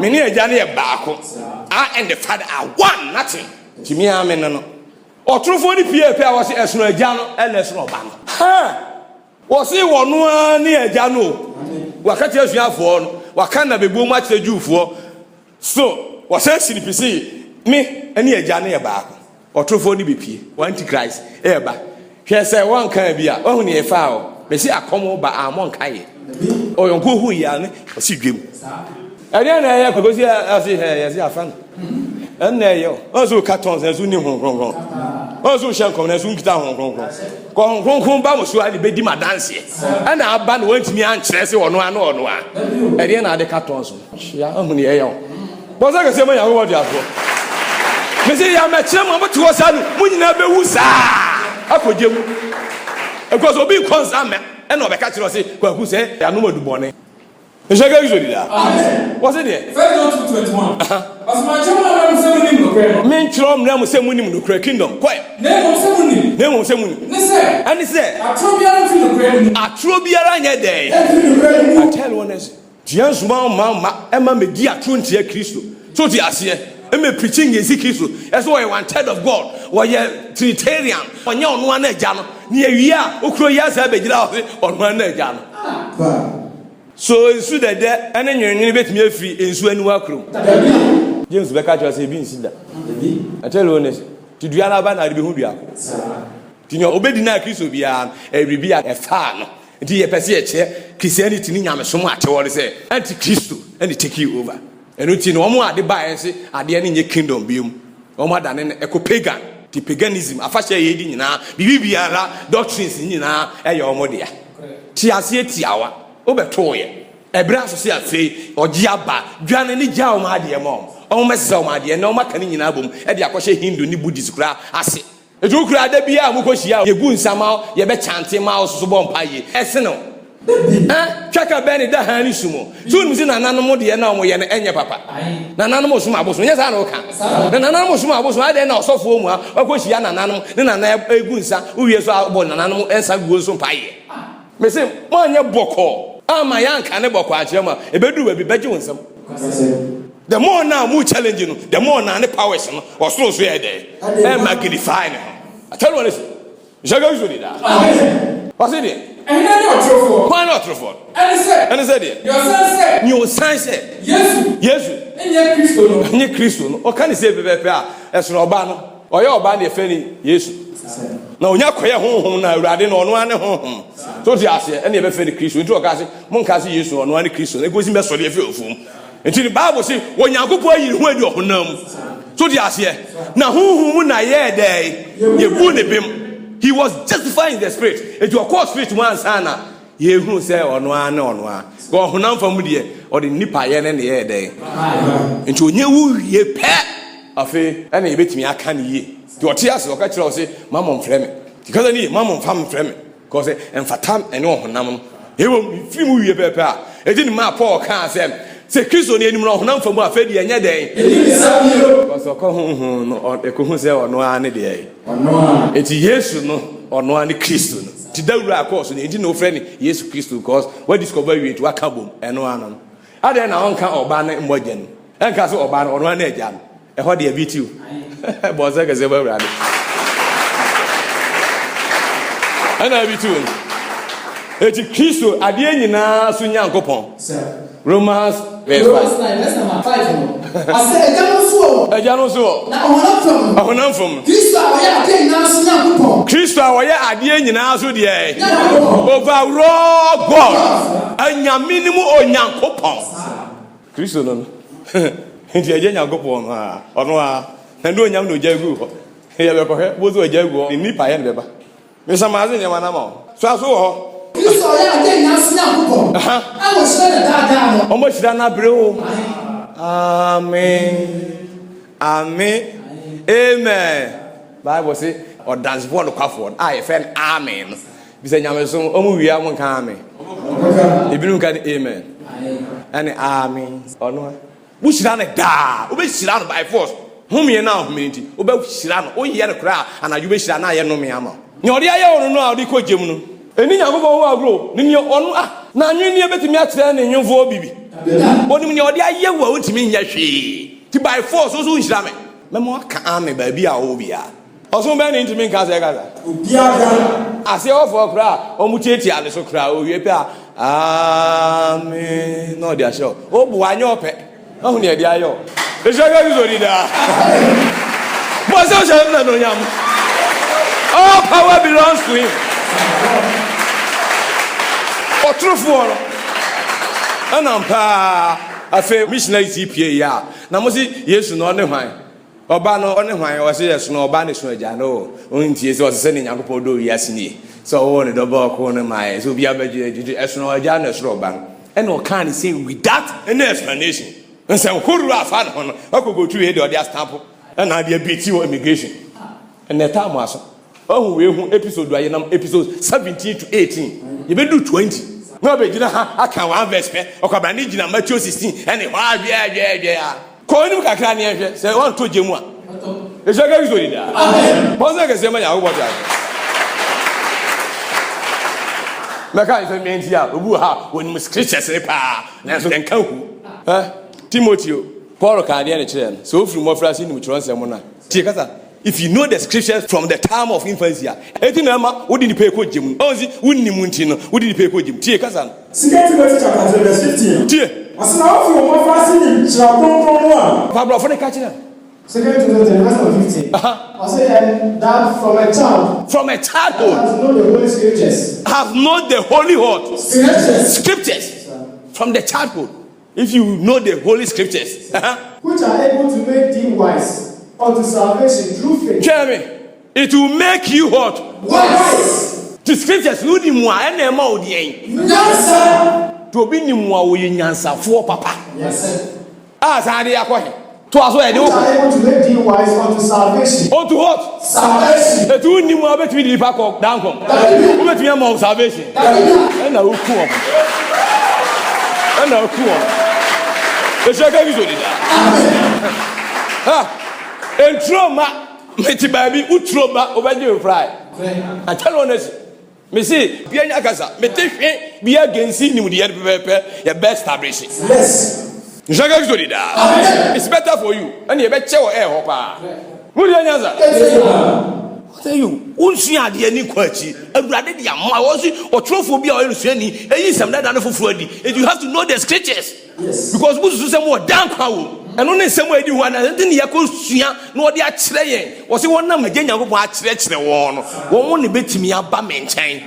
many a Johnny a barco. I and the father are one, nothing. Jimmy Amen. Or true for the Pierre was a snow Jano and a snow band. Ha! Was he one near Jano? What can't you have for? What can I be boom much to do for? So, was I see the me and near Johnny a barco. Or true for the BP, one to Christ, Eba. Here say one can be only a foul. They say I come over among Kai. Or you go who yan, or see Jim. And then I have because I see her as a fan. And there you also cartons as you knew wrong. Also shall come as soon as Hong ba mo so ali be di madanse. And aba no want me ankyerese ono ano ono a. E de na de carton so. Ya ahunu ye yo. Bo say ke se mo ya wo dia so. Me say ya me kire mo bo to sa no, mo nyina be wu sa. Akogye mu. Because obi konsa me, e na obeka kire say kwaku say ya no madubone. E shega usually da. Amen. What's it there? 1 John 2:21. As my children say munim no kre. Men chrom na mo say munim no kre kingdom. Kwai. Na mo say munim. Na mo say munim. Ne say. Ani say. Atro biara fi no kre. Atro biara nya dey. I tell one is. Dians ma ema me di atro ntia Kristo. So di ase. Eme preaching Yesu Kristo. That's why 1/3 of God. Why Trinitarian. Onya ono ana agya no. Ne awia okro ya sa begira ono ana agya no. So insu dede ene nwenwene betimi afiri insu aniwa krom. James Becker just say bi insida. I tell you honest. Ti dua na ba na de be hu dua ko. Ti nyo obedi na Kristo bia ebribi a efa no. Nti ye pese ye che Christianity ni nyamesom ate wo say anti Kristo and take you over. Enu ti no omo ade ba yen se ade ne nye kingdom biom. Omo adane ne eco pagan. Ti paganism afahye ye di nyina bibia ra doctrines nyina eye omo de ya. Ti ase tiawa obetoye ebra so se afei ogi aba dwane ni gya o ma de mo o mese o ma de na o maka ni nyina bom e de akɔhye Hindu ni Buddhist kura ase eju kura da bia mu kohyia ye gu nsama ye be chante ma so bom paye ese no twaka beni da han ni sumo tunu si nananom de na o ye na enye papa nananom sumo aboso nya sa na o ka nananom sumo aboso ade na osofo mu a kohyia nananom ne nana egu nsa uwie so abo nananom ensa gu so paye mese mo anya boko ama yanka ne boko achema ebedu ba bi beje wonsam the more now mu challenge no the more na ne powers no osoro so ye dey e magnify no I tell you what jaga usually da what's it And then you're true. why not true for And he said your son said yes and yet Christo no nye Kristo no o kan say pepe a esoro oba no oye oba na efe ni Yesu na onya koye honhom na awurade na ono ane honhom so ti ase ene be fe ni Kristo nti o ka se mon ka se Yesu ono ane Kristo na egosi be sori efe ofum nti the Bible say wonyankopɔ yiri ho adi ɔhonam so ti ase na honhom na ye dey ye bu ne bem he was justifying the spirit it your core spirit one sana ye hu say ono ane ono a go honam fam de o de nipa ye ne ye dey nti onye wu ye pe afi ene ye betimi aka ne ye ti o ti ase o ka kire o say mama mfrɛ me ti ka ni mama mfam mfrɛ me ko say emfatam ene honam no ewo fi mu wie pepe a edi ni ma Paul kan say Kristo ne enim no honam fam afi de enye den ko so ko hu no e ko hu say ono ane de ono eti Yesu no ono ane Kristo no ti dawura akọ ne edi no frɛ ne Yesu Kristo because what discover you to akabom eno ano ade na on kan oba ne mmogye no enka so oba no ono ane agya no e ho de abitiu boza ka se ba wura ana abitiu eti Kristo ade nyina so nyankopɔn Romans verse 5 I say ejano so na ohonam fam Kristo a oye ade nyina so nyankopɔn Kristo a oye ade nyina so de overall God anyame ni mu onyankopɔn Kristo no nti eje nyankopɔn a ono a na ndo onyam no jagu ho ye be ko he bozo jagu ni nipa ye ne beba me samaze ne wana ma so aso ho Kristo oye ade nyina so nyankopɔn a wo shira da no omo shira na bre o amen amen amen Bible say or dance for the kwafo I friend amen bi say nyame so omo wi am kan amen ebinu kan amen and amen ono bu shira na da obe shira no by force humie na humenti obe shira no o ye no kra anaju be shira na ye no me ama nyori aye ono no a odi ko gem no eni nyankopɔ wo agro ni ono na anwe ni ebetimi akyerɛ ne nwofo bibi onim ni odi aye wo ntimi nya hwe ti by force so nhira me memo aka ame ba bi a wo bia oso be ni ntimi nka se gaza obiaga ase ofo kra o mu tieti ale so kra o wie pe a amen no dia sho o bu anya ope ohu ni e dia yo e so ga zo di da mo so so na no nyam all power belongs to him otrofo anampa afi missionary TPA ya na mo si Yesu no ne hwan Obano on hwan o se yes no oba ne so agya no ontie se o se ne Nyankopɔn do wiase ni so wo ne double ko ne mai so bia ba gye esono agya na so oba and o can say with that any explanation and say who afa no no akogo tu e de o dia stamp and na dia biti o immigration and the time aso oh we hu episode aye nam episode 17 to 18 you be do 20 no be gina ha aka one verse pe okaba ni gina Matthew 16 and wa bia ko ni kakra ne ehwe say won to jemu a e so ga so da amen bo se ke se ma ya wo bota meka ife menti a obu ha woni scriptures ne pa na so den kan hu Timothy Paul kan de ne kire so ofiri mo frase ni mu kire nsem na tie kasa if you know the scriptures from the time of infancy eti na ma wodi ni pe ko jemu onzi wonni mu nti no wodi ni pe ko jemu tie kasa Timothy chapter 3 verse 15 tie asina ofi mo frase ni kira konkron no a Pablo for the catch na 2 Timothy verse 15. I say that from a childhood have known the Holy Scriptures. Have known the holy what? Scriptures. From the childhood. If you know the holy scriptures, which are able to make thee wise unto salvation through faith. Jeremy, it will make you what? Wise. The scriptures, you need more and more. Yes, sir. To be ni more with nyansa for papa. Yes, sir. Sadi akwahi. To aso e de which are able to make thee wise unto salvation. Unto what? Salvation. The two ni more between the back of down come. Who between more salvation? And now who come? And now who come? The shaka is only that. And trauma, Meti baby, utroma, obey fry. I tell honest. Me say, Pianya Casa, Meti, be against him with the best establishing. Yes. Shaka is only that. It's better for you. And you bet your air hopper. What do you answer? Tell you, Unsia the any quality, and rather the Amawazi or trophobia or any, and you some that for Freddy. And you have to know the scriptures. Yes. Because who's some more damn power. And only somewhere you want, and then you go see, no, they are saying, was it one number again? You go watch the one only bet me up by maintain.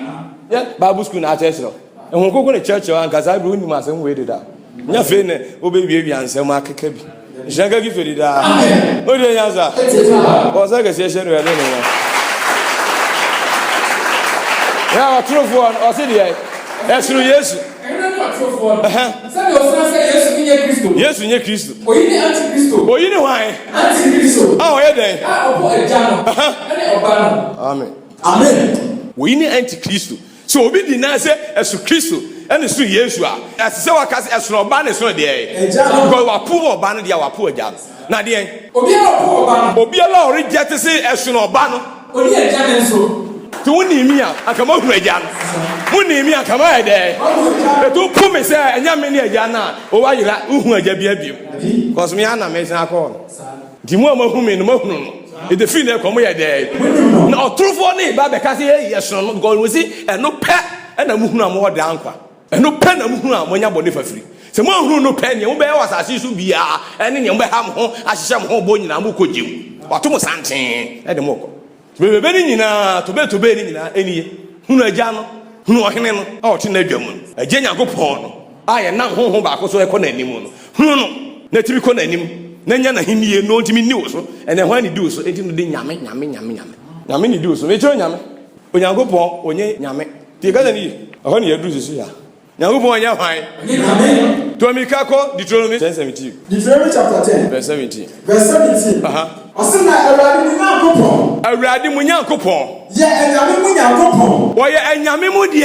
Yeah, Bible school, not test. And we'll go to church because I ruined my same way to that. Nothing, oh, baby, and some market cabby. Shaka give you that. What do you answer? Was I a session? Yeah, true one. I said, yes, yes. Yes, in your Christ. Oh, you know why? Oh, yeah, then. Amen. Amen. We need Antichrist. So we deny say as to Christ and it's to Yeshua. As so as no ban is not there. Because our poor ban, they are poor jams. Now, the Obiala reject to say as no ban. To Unimia, I come out with Jan. Unimia, come out there. Don't put me say, and Yamini Jana, or why you like Uhu, because me Anna makes a call. The more whom in the moon, if the female come here there. No, true for me, but because yes, no, go with it, and no pet, and a Muna more down, and no pen of Muna when you're body for free. Someone who no pen, you bear was as you should be, and in your home, as some home boy in Amuko, or Thomas Santin, at the Moko. We very na to be na any who no jano who no hene o ti na dwam a genya gopon no aye na honhom ba ko so e ko na anim no no na tibi ko na anim na nya na henie no ntimi ni wo so ene hwan ni di so enti no de nyame ni di so me cho nyame onyankopon onye nyame ti ka na ni ho ne yadu so ya nyankopon onye hwan nyame to mi ka ko Deuteronomy 10:17 Deuteronomy chapter 10 verse 17 verse 17 Osina Awurade mu Nyankopon. Ye enyame mu Nyankopon. Wo ye enyame mu de.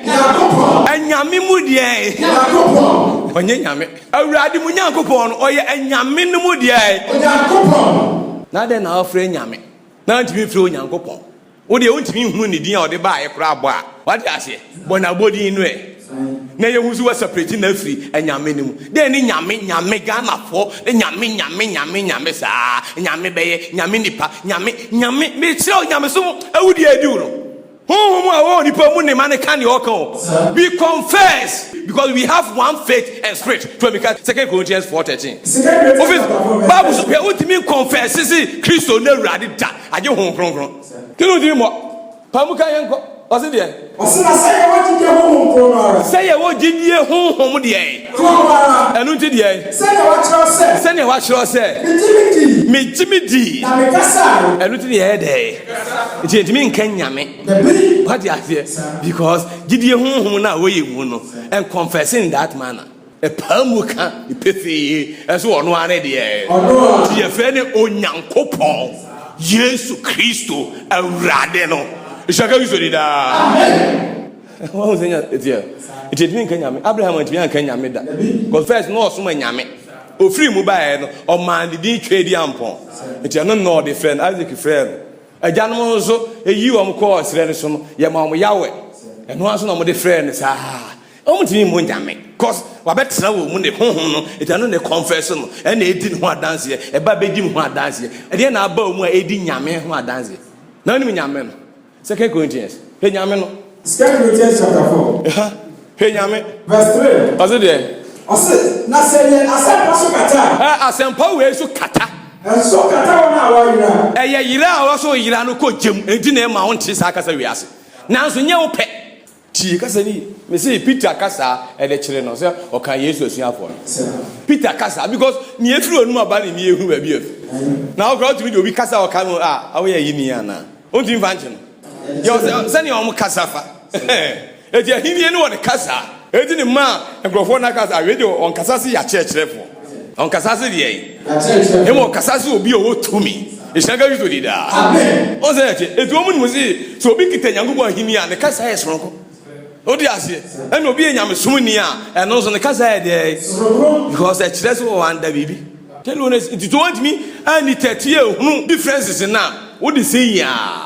Nyankopon. Enyame mu de. Nyankopon. Onye nyame. Awurade mu Nyankopon o ye enyame no mu de. Nyankopon. Na de na ofre nyame. Na ntimi fre Nyankopon. Wo de wontimi hu ne din a wo de ba ye kra abo a. What do I say? Bona bodi nu e. Na ye huzu wa separate na free enyame ni mu de ni nyame Ghana fo nyame sa nyame beye nyame nipa nyame me tell nyame so awudi adu no mu awo nipa mu ne man kan ye okan we confess because we have one faith and spirit to because 2 Corinthians 4:13 Bible so we ultimate confess see Christ na Awurade da aje hon kronkron kinu di mo pamuka yenko What's it there? Say, what did you home? Say, what did you home? ɛnu ti deɛ sɛnea wakyerɛ sɛ megyimi di ɛnu ti deɛ ɛyɛ dɛ nti ntumi nka nyame wate aseɛ because gyidie honhom no a wɔyɛ mu no and confessing that manner ɛpaa mu ka pefee ɛso ɔno ara deɛ nti yɛfrɛ ne onyankopɔn Yesu Kristo awurade no ɛhyɛka Kristo di daa wɔn sɛ nya ɛtiɛ nti ntumi nka nyame Abraham ntumi nka nyame da because first no ɔsoma nyame ofiri mu baeɛ no ɔman de din twɛ di ampɔn nti ɛno na ɔde frɛ no Isaac frɛ no agyanom nso ɛyi wɔn kɔɔ serɛ no so no yɛma wɔn yawɛ ɛno nso na wɔde frɛ no saa wɔn ntumi mu nyame because wabɛtena wɔ mu ne honhom no nti ɛno ne confess no ɛna ɛdi ne ho adanseɛ ɛba bɛdi ne ho adanseɛ ɛdeɛ na aba mu a ɛdi nyame ho adanseɛ na ɔnim nyame no 2 Corinthians hɛ nyame no 2 Corinthians chapter 4 hɛ nyame verse 3 ɔse deɛ ɔse na sɛ yɛ asɛmpa so kata asɛmpa wei so kata ɛnso kata wɔn a wɔyera ɛyɛ yera a wɔso yera no kɔ gyem enti na ɛma wo nte saa kasa wiase nanso nyɛ wo pɛ tie kasa ni me say Peter kasa ɛde kyerɛ no sɛ ɔka Yesu asuafo no Peter kasa because ne efiri onum aba ne ehu ba bi afi na ɔkra tumi de obi kasa ɔka no awɔyɛ yi ni ana ɔntumi fa nkyɛ no yɛ sɛ ne ɔmo kasa fa eti ahini ne wɔ ne kasa eti ne ma nkrɔfo na kasa awe de ɔnkasa se ya kyerɛkyerɛfo ɔnkasa se de yi emo ɔkasa se obi ɔwɔ tumi ehyɛnka Kristo di daa amen ɔsɛ ɛte eti ɔmo ne mo se so obi kita Nyankopɔn ahini a ne kasa yɛ soronko odi aseɛ ɛna obi yɛ nyamesomni a ɛno nso ne kasa yɛ deɛ because ɛkyerɛ sɛ wɔwɔ anda biribi tell you nti to want me ani tɛteɛ hunu differences na wode sɛ yaa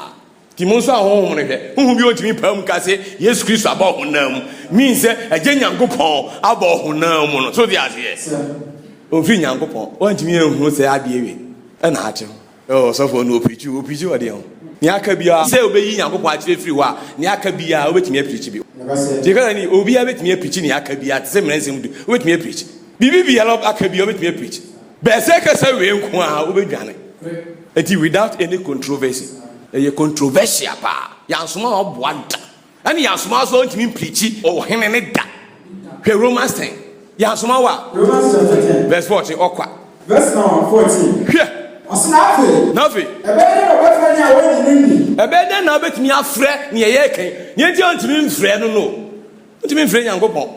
ti mo nso a honhom ne hwɛ honhom bi ontimi paa mu ka sɛ Yesu Kristo aba honam mean sɛ agye Nyankopɔn aba honam mu no so de aseɛ ofiri Nyankopɔn ontimi ehunu sɛ adeɛ we ɛna akye sɔfo no opichi ɔde ho ne aka bia sɛ obeyi Nyankopɔn akyerɛ firi hɔ a ne aka bia obetimi aprichi bi jekana ni obi abetimi aprichi ne aka bia te sɛ mmerɛnsɛm du obetimi aprichi bibi bia lo aka bia obetimi aprichi bɛsɛ kasa we nko a obedwane eti without any controversy ɛyɛ controversial pa yansoma ɔboa da ɛne yansoma so ntimi aprichi ɔhene ne da hwɛ Romans 10 yansoma wa Romans chapter 10 verse 14 ɔkwa verse 14 hwɛ Nafi. Ebede na obetimi afrɛ ne yɛ kan. Ne nti ontimi mfrɛ no no. Ontimi mfrɛ Nyankopɔn.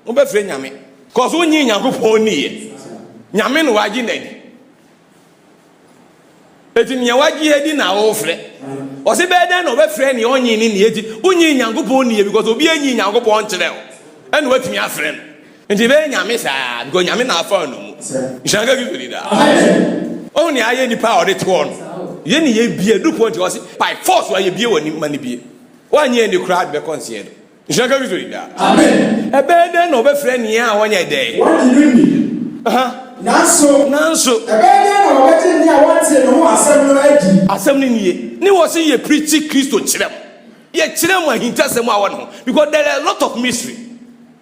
Wo bɛ frɛ Nyame. Cause wo nyi Nyankopɔn ni yɛ. Nyame no wagye na di. Eti ne wagye edi na wo frɛ. Ɔse bɛde na obɛfrɛ ne onyi ni ne edi. Wo nyi Nyankopɔn ni yɛ because obi anyi Nyankopɔn kyerɛ wo. Ɛna watimi afrɛ no. Nti bɛ Nyame saa because Nyame na afa no mu. Nhyanga gi bi da. Amen. Oh, ni aye nipa ɔde to no ye ni ye bie du point ɔse by force wa ye bie wɔ ni mani bie wanye ni crowd be consider nhyaka bi so da amen ebe den no be frɛ ni a wonye dɛ nanso ebe den no be tin ni a wonte no ho asɛm no adi asɛm ni nie ni wo se ye preach Kristo kyerɛm ye kyerɛm ahintasɛm a wɔ no because there are a lot of mystery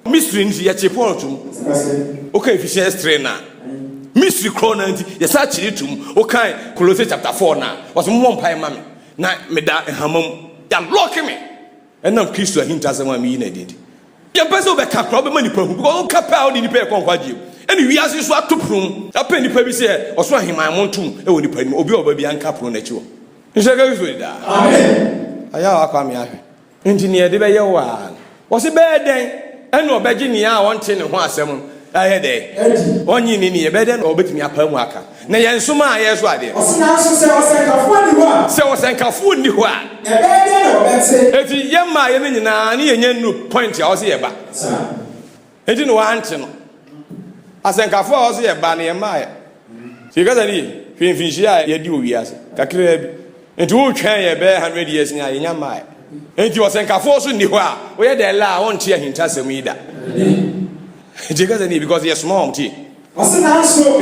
ni ye chepo tum okay Ephesians 3 na mystery corner nti yesa kyiri tum okay Colossians chapter 4 na was mo mpai ma me na me da hamam ya lock me enam Kristo ahinta asɛm a me yi na didi ye pese obeka kra be manipa hu because oka pa o ni nipa ekonkwaje eni wiase so atoprum apa nipa bi se oso aheman montum e woni nipa ni obi oba bi anka pro na chiwo nhyega bi so da amen aya akwa me ahwe nti ne ye de be ye wa wo se be den ena obegye ne a wonte ne ho asɛm ahede onyi ni ni ebede na obetimi apamu aka na ye nsoma a ye so ade osina so se osenkafo ni ho a ebede na obete eti ye ma ye ni nyina na ye nyanu point a o se ye ba eti no ante no asenkafo a o se ye ba na ye ma ye ti gaza ni finfinshi a ye di owi ase kakra bi enti wo twan ye be 100 years ni a ye nya ma ye enti osenkafo so ni ho a wo ye de la won tie ahintasɛm yi da because yes small tea osina so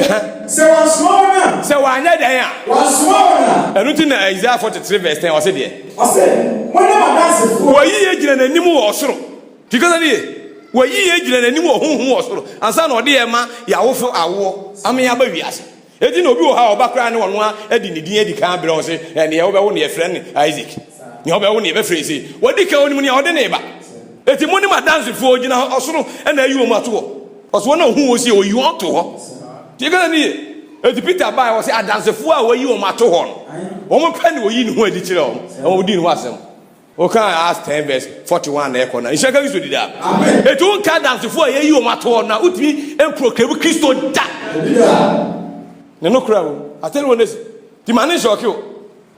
se wa small na se wa anya dan a wa small na enuti na Isaiah 43 verse 10 ose de ose mo na madanse fu wo yi ye gina nanim wo osoro because ni wo yi ye gina nanim wo honhom wo osoro ansa na ode ye ma ya wofo awo ame aba wiase edi na obi wo ha obakra ne wono a edi ne din edi kan bre ose ne ye wo be wo ne ye frɛ ne Isaac ne wo be wo ne ye be frɛ se wo di ka onim ne ode ne ba eti mo ni madanse fu ogina osoro na ayi wo mato ɔso wɔn a ɔhu wɔ si oyi wɔn to hɔ tie ka ni eti Peter baa wɔ sɛ adansefo a wɔyi wɔn ato hɔ no wɔn pɛ ne oyi ne ho adi kyerɛ wɔn di ne ho asɛm wɔka Acts 10 verse 41 na ɛkɔ na nhyɛn ka Kristo di da etu nka adansefo a yɛyi wɔn ato hɔ na utumi emproclaim Kristo da ne no kura wo atɛle wɔn esi ti ma ne nhyɛ ɔke o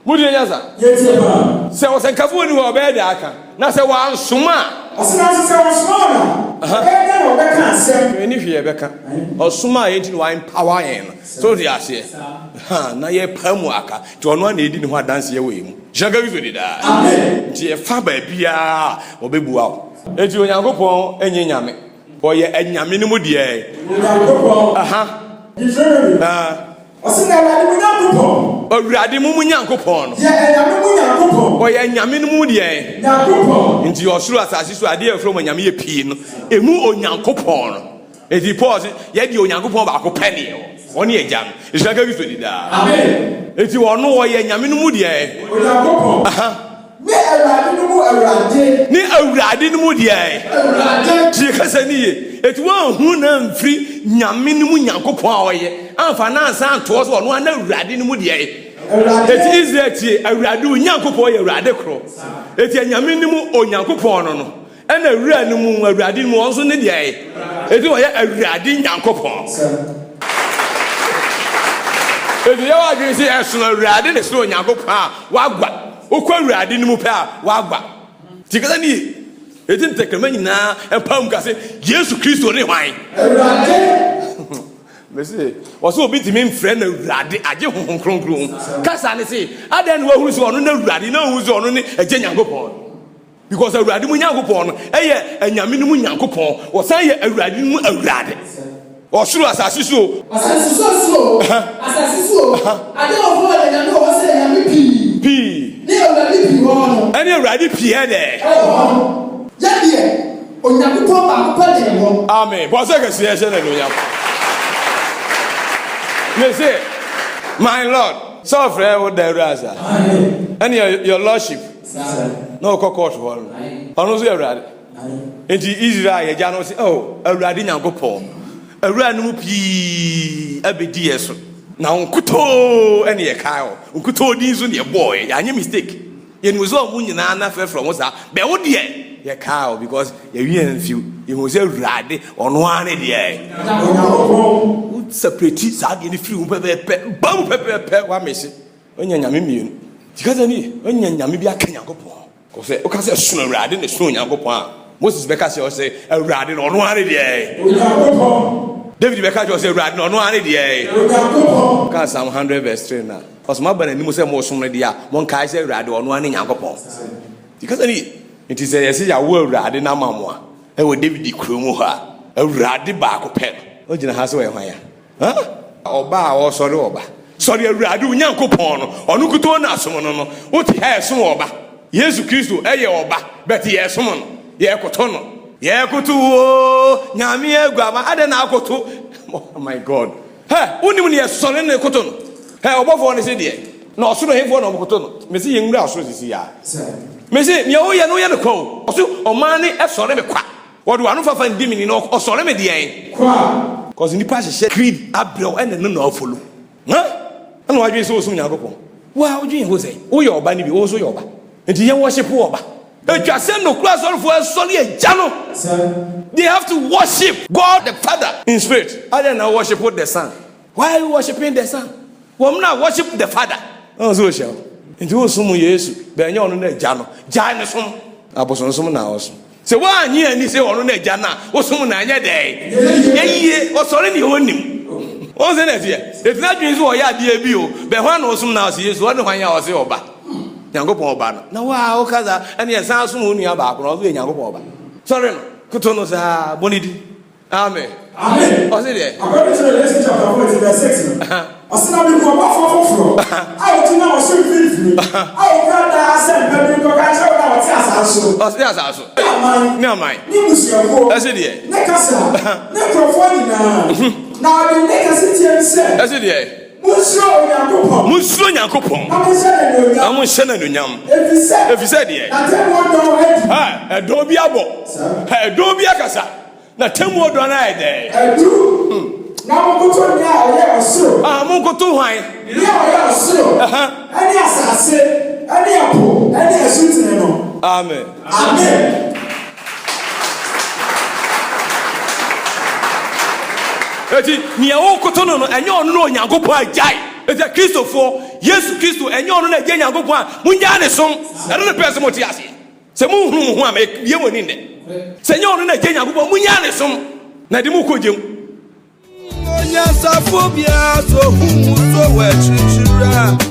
mu di enya sa sɛ wɔsɛ nkafo wɔ ni hɔ ɔbɛyɛ de aka na sɛ wɔn ansoma ɔsena sɛ wɔn soma na ɛyɛ na ɔbɛka asɛm ɛni hwɛ bɛka ɔsoma a yɛnti no wɔn empower yɛn no so de aseɛ na yɛ pa mu aka ti ɔno a na edi ne ho adanseɛ wɔ yɛ mu nhyɛn ka Kristo di da nti yɛfa baabiara ɔbɛbua o eti Onyankopɔn enye nyame ɔyɛ enyame no mu deɛ ɔsena Awurade mu Nyankopɔn no yɛ enyame mu Nyankopɔn ɔyɛ nyame no mu deɛ Nyankopɔn nti ɔsoro asase so adeɛ ɛfrɛ mo nyame yɛ pii no emu Onyankopɔn no eti Paul sɛ yɛde Onyankopɔn baako pɛ ne yɛ ɔne yɛ gya no ehyia ka Kristo di daa amen eti ɔno ɔyɛ nyame no mu deɛ Onyankopɔn ne Awurade no mu Awurade ne Awurade no mu deɛ Awurade tie kasa ni ye eti wɔn hu na mfiri nyame no mu Nyankopɔn a ɔyɛ amfa na ansa antoɔ so ɔno ana Awurade no mu deɛ eti Israel tie Awurade Onyankopɔn yɛ Awurade koro eti nyame no mu Onyankopɔn no ɛna Awurade no mu Awurade no mu ɔnso ne deɛ eti ɔyɛ Awurade Nyankopɔn eti yɛ wa dwen sɛ ɛsono Awurade ne so Onyankopɔn a wagwa okɔ Awurade no mu pɛ a wagwa tie kasa ni ye eti ntekrema nyinaa ɛpam ka sɛ Yesu Kristo ne hwan Awurade mese wɔsɛ obi timi mfrɛ na Awurade agye honhom kronkron kasa ne se adan ne wahuru sɛ ɔno na Awurade na ohuru sɛ ɔno ne agye Nyankopɔn because Awurade mu Nyankopɔn no ɛyɛ anyame no mu Nyankopɔn wɔsan yɛ Awurade no mu Awurade ɔsoro asase so asase so ade ɔfɔ yɛ nyame ɔwɔ sɛ nyame pii ne Awurade pii hɔ no ɛne Awurade pii ɛdɛ yɛdeɛ Onyankopɔn baako pɛ deɛ hɔ amen bɔ sɛ kɛseɛ hyɛ na nonyam me say my Lord so frɛ wo da Awurade ɛne your lordship na ɔkɔ court hɔ no ɔno nso yɛ Awurade enti Israel yɛgya no sɛ Awurade Nyankopɔn Awurade no mu pii abɛdi yɛ so na nkutoo ɛne yɛ kae hɔ nkutoo din so ne yɛbɔɔ yɛanyɛ mistake yɛnim sɛ ɔmo nyinaa na fɛ from wo saa bɛwo deɛ yɛ kae hɔ because yɛwie mfiw yɛhu sɛ Awurade ɔno ara ne deɛ wo separate saa deɛ ne firi wo pɛpɛpɛ ba mu pɛpɛpɛ wamese ɔnya nyame mmienu tika sɛ ni ɔnya nyame bi aka Nyankopɔn kɔ sɛ woka sɛ sono Awurade ne sono Nyankopɔn a Moses bɛka sɛ ɔsɛ Awurade no ɔno ara ne deɛ David bɛka sɛ ɔsɛ Awurade no ɔno ara ne deɛ ka Psalm 100 verse 3 na ɔsoma ba n'anim sɛ mo som no deɛ a mo nkae sɛ Awurade ɔno ara ne Nyankopɔn tika sɛ ni nti sɛ yɛsɛ yɛawo Awurade no ama mo a ɛwɔ David kurom hɔ a Awurade baako pɛ no ɔgyina ha sɛ wɔyɛ hwan ya ɔba a ɔsɔre ɔba sɔre Awurade Onyankopɔn no ɔno kutoo na asom no no wote ha ɛsom ɔba Yesu Kristo ɛyɛ ɔba bɛte yɛsom no yɛkoto no yɛkoto o nyame aguama ade na akoto oh my God wonim ne yɛsɔre ne koto no ɔbɔfoɔ ne sɛ deɛ na ɔsoro hefoɔ na ɔmokoto no mese yɛnwura ɔsoro sisi ya mese nea woyɛ no woyɛ no kwa o ɔso ɔmaa ne ɛsɔre me kwa wɔde wano fafa ndi mini no ɔsɔre me deɛn kwa cause nipa hyehyɛ creed abrɛw ɛna no na ɔfolo ɛna wadwen sɛ wɔsom Nyankopɔn wa wodwen ho sɛ woyɛ ɔba ne bi wo nso yɛ ɔba nti yɛ worship ɔba etwa sɛ no kura sɔrefoɔ ɛsɔre agya no they have to worship God the Father in spirit other than worship the Son. Why are you worshiping the Son? wɔn na worship the Father ɔn so hyɛ nti wosom Yesu bɛnyɛ ɔno na agya no gya ne som abosonsom na ɔsom sɛ woanyi ani sɛ ɔno na agya na wosom na anyɛ dɛ yɛyie ɔsɔre ne ɔnim ɔn sɛ na ɛteɛ ɛtina dwen so ɔyɛ adeɛ bi o bɛhɔ na ɔsom na ɔsɛ Yesu ɔne hwan yɛ ɔsɛ ɔba Nyankopɔn ɔba no na waa wokaza ɛne yɛsan som wo nua baako na ɔso yɛ Nyankopɔn ɔba sɔre no koto no saa bɔne di amen ɔse deɛ according to Revelation chapter 40 verse 6 ɔsena bi kɔ ɔbɔfoɔ foforɔ a ɔtu na ɔso mfimfini a ɔkura daa sɛ mpa bi nkɔka kyerɛ wo na ɔte asase so ɔse asase so ne aman ne musuafoɔ ɛse deɛ ne kasa ne nkurɔfoɔ nyinaa na ɔde ne kase tie sɛ ɛse deɛ Musuro Nyankopɔn. Na mo hyɛ n'anuonyam. Efisɛ deɛ. Ɛdɔm bi abɔ. Ɛdɔm bi akasa. Na temu odo na ede. Edu. Na mokoto ni a oye osiro. Ah, mokoto hwan. Ni a oye osiro. Ani asase, ani apo, ani asutine no. Amen. Amen. Eti ni awo koto no enye ono no Nyankopon ajai. Eti Kristofo, Yesu Kristo enye ono na ajai Nyankopon a munya ne som. Ero ne pese moti ase. Se mu hunu hu a me ye woni nde. Se enye ono na ajai Nyankopon munya ne som. Na de mu kogem. Onya safobia so hu so we chichira.